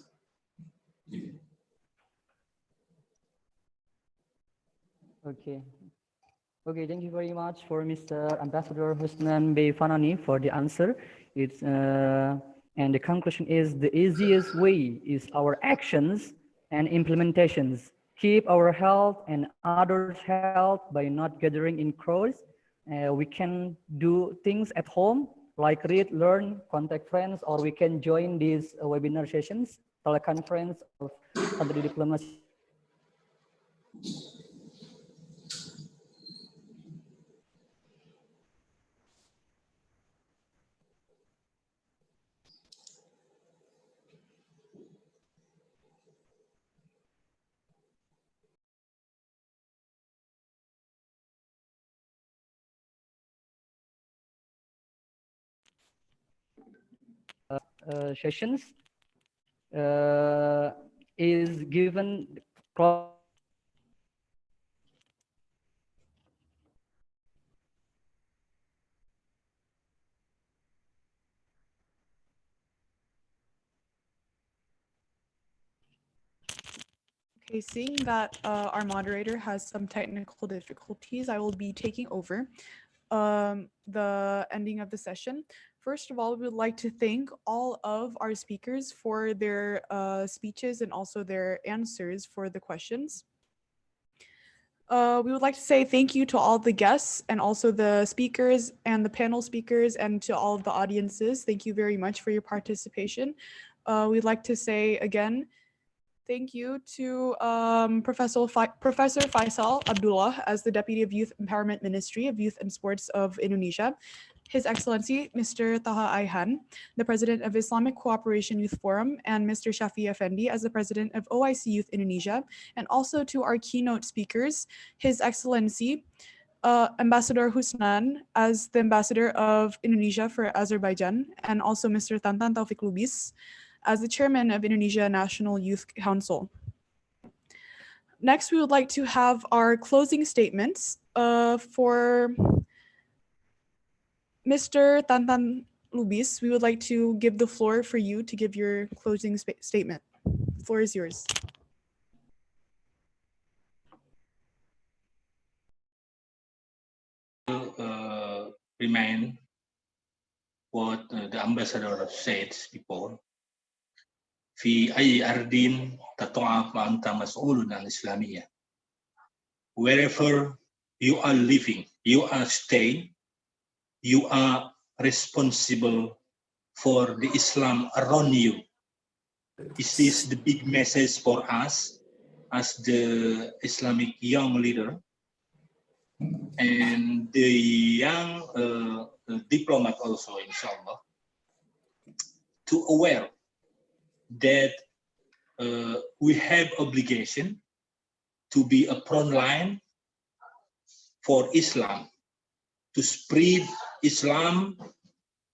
Speaker 6: Okay. Okay, thank you very much for Mr. Ambassador Husnan Bey Fanani for the answer. It's and the conclusion is the easiest way is our actions and implementations. Keep our health and others' health by not gathering in crowds. We can do things at home like read, learn, contact friends, or we can join these webinar sessions, teleconference of Santri Diplomacy. Sessions is given.
Speaker 2: Okay, seeing that our moderator has some technical difficulties, I will be taking over. the ending of the session. First of all, we would like to thank all of our speakers for their speeches and also their answers for the questions. We would like to say thank you to all the guests and also the speakers and the panel speakers and to all of the audiences. Thank you very much for your participation. We'd like to say again, thank you to Professor Faisal Abdullah as the Deputy of Youth Empowerment Ministry of Youth and Sports of Indonesia, His Excellency Mr. Taha Ayhan, the President of Islamic Cooperation Youth Forum, and Mr. Shafi Effendi as the President of OIC Youth Indonesia, and also to our keynote speakers, His Excellency Ambassador Husnan as the Ambassador of Indonesia for Azerbaijan, and also Mr. Tantan Taufik Lubis as the Chairman of Indonesia National Youth Council. Next, we would like to have our closing statements for Mr. Tantan Lubis. We would like to give the floor for you to give your closing statement. The floor is yours.
Speaker 7: Remind what the ambassador said before. في أي أرض تطوع فأنت مسؤول عن الإسلامية. Wherever you are living, you are staying, you are responsible for the Islam around you. This is the big message for us as the Islamic young leader and the young diplomat also, inshallah, to aware that we have obligation to be a front line for Islam, to spread Islam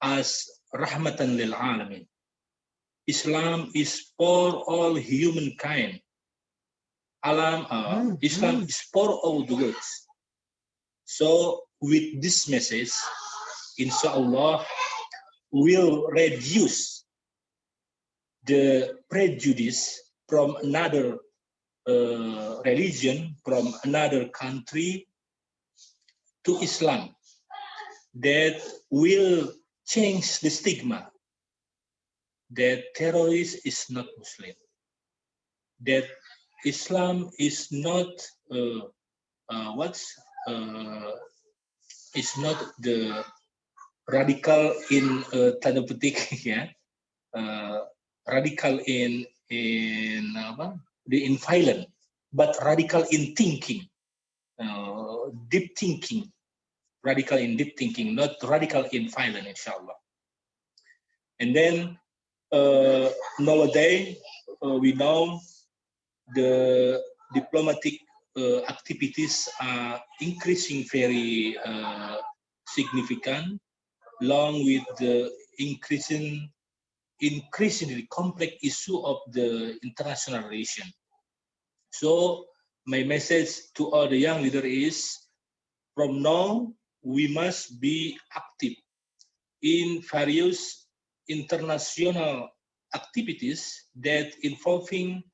Speaker 7: as rahmatan lil alamin. Islam is for all humankind. Islam is for all the world. So with this message, inshallah, we'll reduce the prejudice from another religion, from another country to Islam, that will change the stigma that terrorist is not Muslim, that Islam is not is not the radical in tanda petik, ya, radical in violent, but radical in thinking, deep thinking, radical in deep thinking, not radical in violent, inshallah. And then nowadays we know the diplomatic activities are increasing very significant, along with the increasingly complex issue of the international relation. So my message to all the young leaders is, from now we must be active in various international activities that involving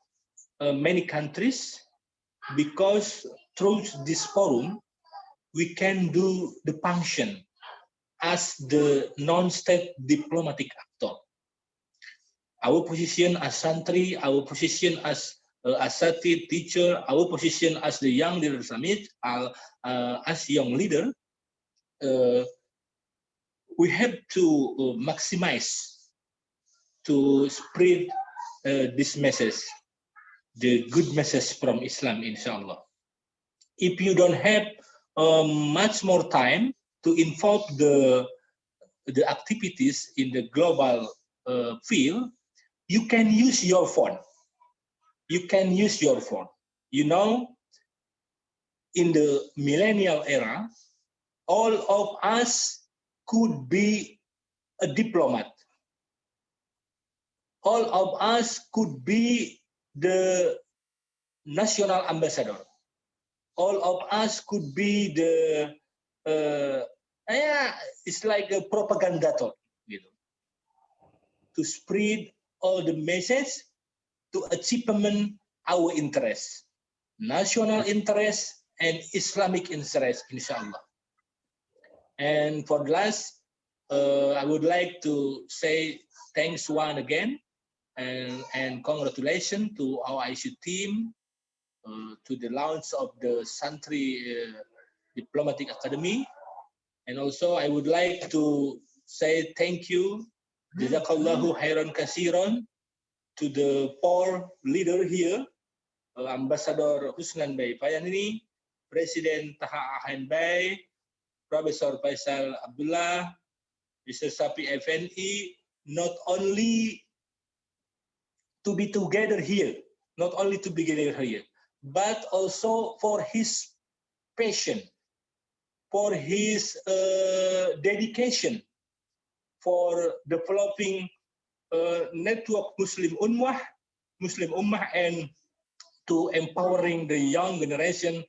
Speaker 7: many countries, because through this forum we can do the function as the non-state diplomatic actor. Our position as Santri, our position as Asatid teacher, our position as the young leader summit, as young leader, we have to maximize to spread this message, the good message from Islam, inshallah. If you don't have much more time to involve the activities in the global field, you can use your phone. You can use your phone. You know, in the millennial era, all of us could be a diplomat. All of us could be the national ambassador. All of us could be the it's like a propagandator, you know, to spread all the message to achievement our interests, national interest and Islamic interest, inshallah. And for the last, I would like to say thanks once again and congratulations to our ICU team, to the launch of the Santri Diplomatic Academy. And also I would like to say thank you, Jazakallahu Khairan Kasiron, to the poor leader here, Ambassador Husnan Bey Payanini, President Taha Ahan Bey, Professor Faisal Abdullah, Mr. Sapi FNE, not only to be together here, but also for his passion, for his dedication for developing network Muslim Ummah, and to empowering the young generation,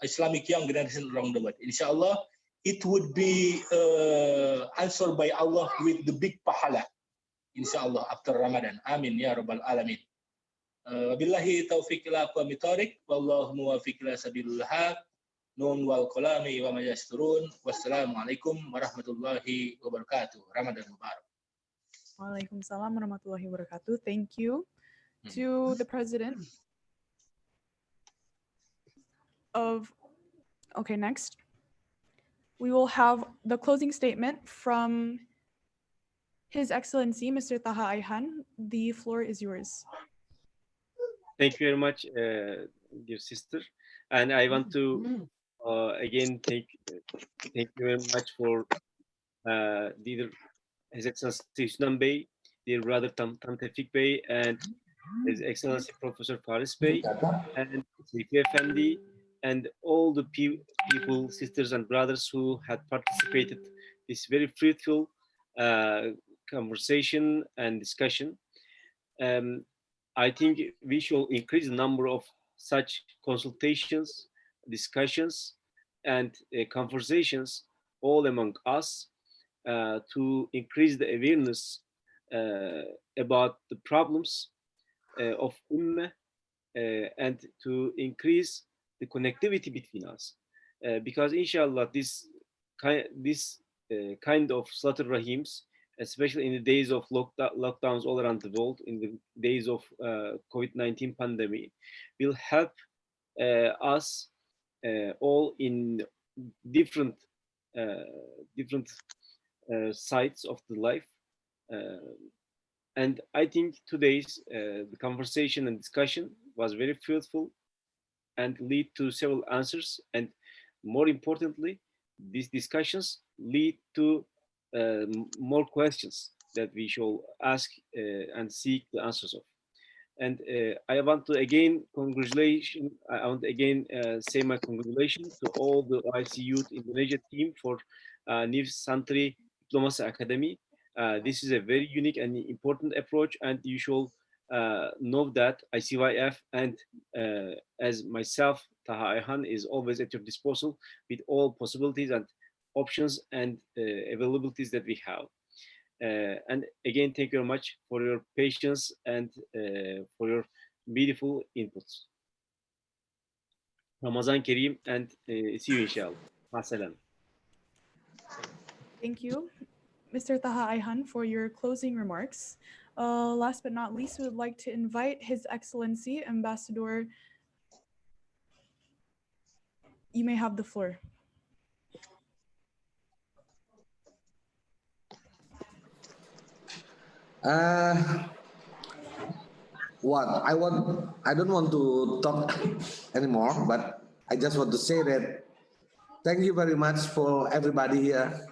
Speaker 7: Islamic young generation around the world. Inshallah, it would be answered by Allah with the big pahala. Inshallah after Ramadan. Amin ya rabbal alamin. Wabillahi taufiq ila aqwamit thoriq, wallahu muwaffiq ila sabilil haq. Nun wal qalami wa ma yasturun. Wassalamualaikum warahmatullahi wabarakatuh. Ramadan Mubarak.
Speaker 2: Waalaikumsalam warahmatullahi wabarakatuh. Thank you to the president of, okay, next. We will have the closing statement from His Excellency, Mr. Taha Ayhan. The floor is yours.
Speaker 1: Thank you very much, dear sister. And I want to again thank you very much for His Excellency Husnan Bey, dear brother Tam Tevfik Bey, and His Excellency Professor Faris Bey, and Seyfi Effendi, and all the people, sisters and brothers who had participated this very fruitful conversation and discussion. I think we should increase the number of such consultations, discussions, and conversations all among us to increase the awareness about the problems of Ummah and to increase the connectivity between us. Because inshallah, this kind of slaughter rahims, especially in the days of lockdowns all around the world, in the days of COVID-19 pandemic, will help us all in different sides of the life. And I think today's the conversation and discussion was very fruitful and lead to several answers. And more importantly, these discussions lead to more questions that we shall ask and seek the answers of. And I want to again say my congratulations to all the ICU Indonesia team for new Santri Diplomacy Academy. This is a very unique and important approach, and you should know that ICYF and as myself, Taha Ayhan, is always at your disposal with all possibilities and options and availabilities that we have. And again, thank you very much for your patience and for your beautiful inputs. Ramazan Kareem, and see you inshallah. Masalam.
Speaker 2: Thank you, Mr. Taha Ayhan, for your closing remarks. Last but not least, we would like to invite His Excellency Ambassador. You may have the floor.
Speaker 5: I don't want to talk anymore, but I just want to say that thank you very much for everybody here.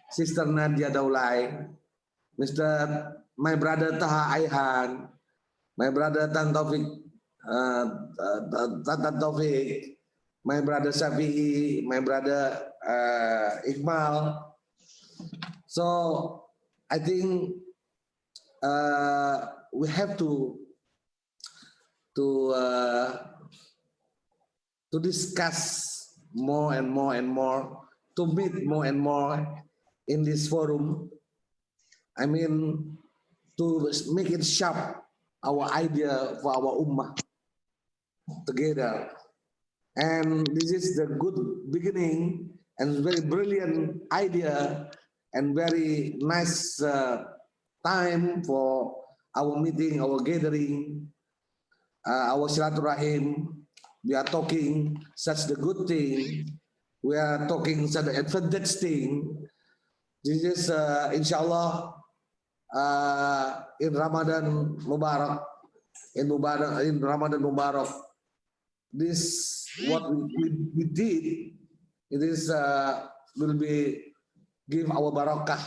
Speaker 5: Sister Nadia Daulay, my brother Taha Ayhan, my brother Tan Taufik, my brother Shafi'i, my brother Iqbal. So I think we have to discuss more and more and more, to meet more and more in this forum. I mean, to make it sharp, our idea for our ummah together. And this is the good beginning and very brilliant idea and very nice time for our meeting, our gathering, our silaturahim. We are talking such the good thing. We are talking such the advantage thing. This is inshallah in Ramadan Mubarak, in Ramadan Mubarak. This what we did. It is will be give our barakah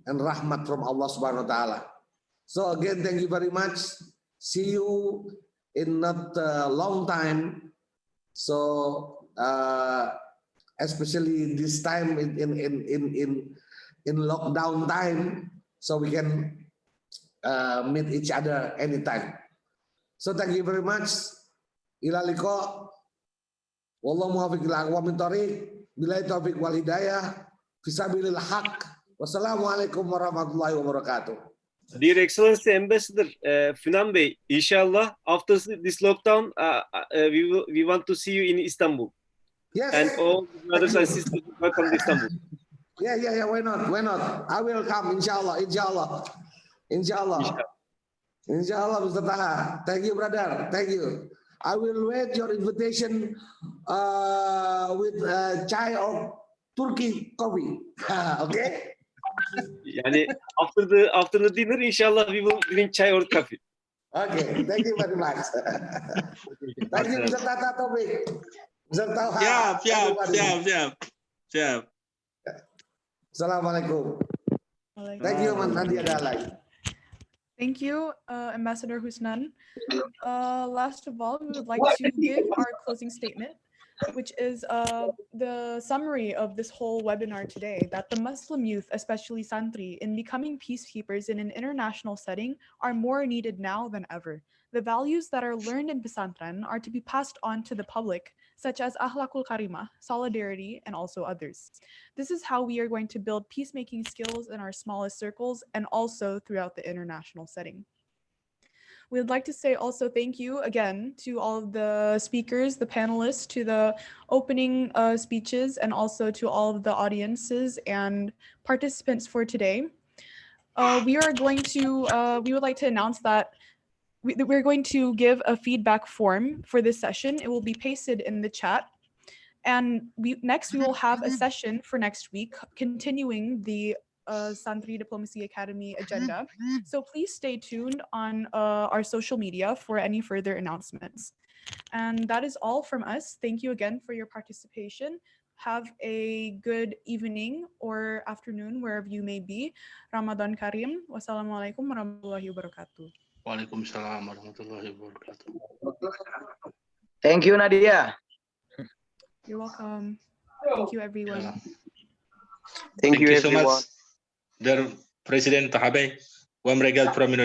Speaker 5: and rahmat from Allah Subhanahu Wa Taala. So again, thank you very much. See you in not a long time. So especially this time in lockdown time, so we can meet each other anytime. So thank you very much. Ila liqa. Wallahu muwaffiq ila aqwamit thoriq. Billahi taufiq wal hidayah. Fisabilil haq. Wassalamualaikum warahmatullahi wabarakatuh.
Speaker 1: Dear Excellency Ambassador Funan Bey, inshallah after this lockdown, we want to see you in Istanbul.
Speaker 5: Yes.
Speaker 1: And all brothers and sisters welcome to Istanbul.
Speaker 5: Yeah. Why not? I will come, inshallah. Inshallah, Mr. Taha. Thank you, brother. Thank you. I will wait your invitation with chai or Turkey coffee. Okay?
Speaker 1: Yani after the dinner, inshallah we will drink chai or coffee.
Speaker 5: Okay. Thank you very much. Thank you, Mr. Tata Topik. Mr. Taha.
Speaker 7: Siap.
Speaker 5: Assalamualaikum. Thank you, Mas Nadia Dalai.
Speaker 2: Thank you, Ambassador Husnan. Last of all, we would like to give our closing statement, which is the summary of this whole webinar today, that the Muslim youth, especially Santri, in becoming peacekeepers in an international setting are more needed now than ever. The values that are learned in Pesantren are to be passed on to the public, such as akhlakul karimah, solidarity, and also others. This is how we are going to build peacemaking skills in our smallest circles and also throughout the international setting. We would like to say also thank you again to all of the speakers, the panelists, to the opening speeches, and also to all of the audiences and participants for today. We would like to announce that we're going to give a feedback form for this session. It will be pasted in the chat. And next we will have a session for next week, continuing the Santri Diplomacy Academy agenda. So please stay tuned on our social media for any further announcements. And that is all from us. Thank you again for your participation. Have a good evening or afternoon, wherever you may be. Ramadan Karim. Wassalamualaikum warahmatullahi wabarakatuh.
Speaker 7: Waalaikumsalam warahmatullahi wabarakatuh.
Speaker 4: Thank you, Nadia.
Speaker 2: You're welcome. Thank you, everyone.
Speaker 7: Thank you so much, dear President Taha Bey. Warm regards from Indonesia.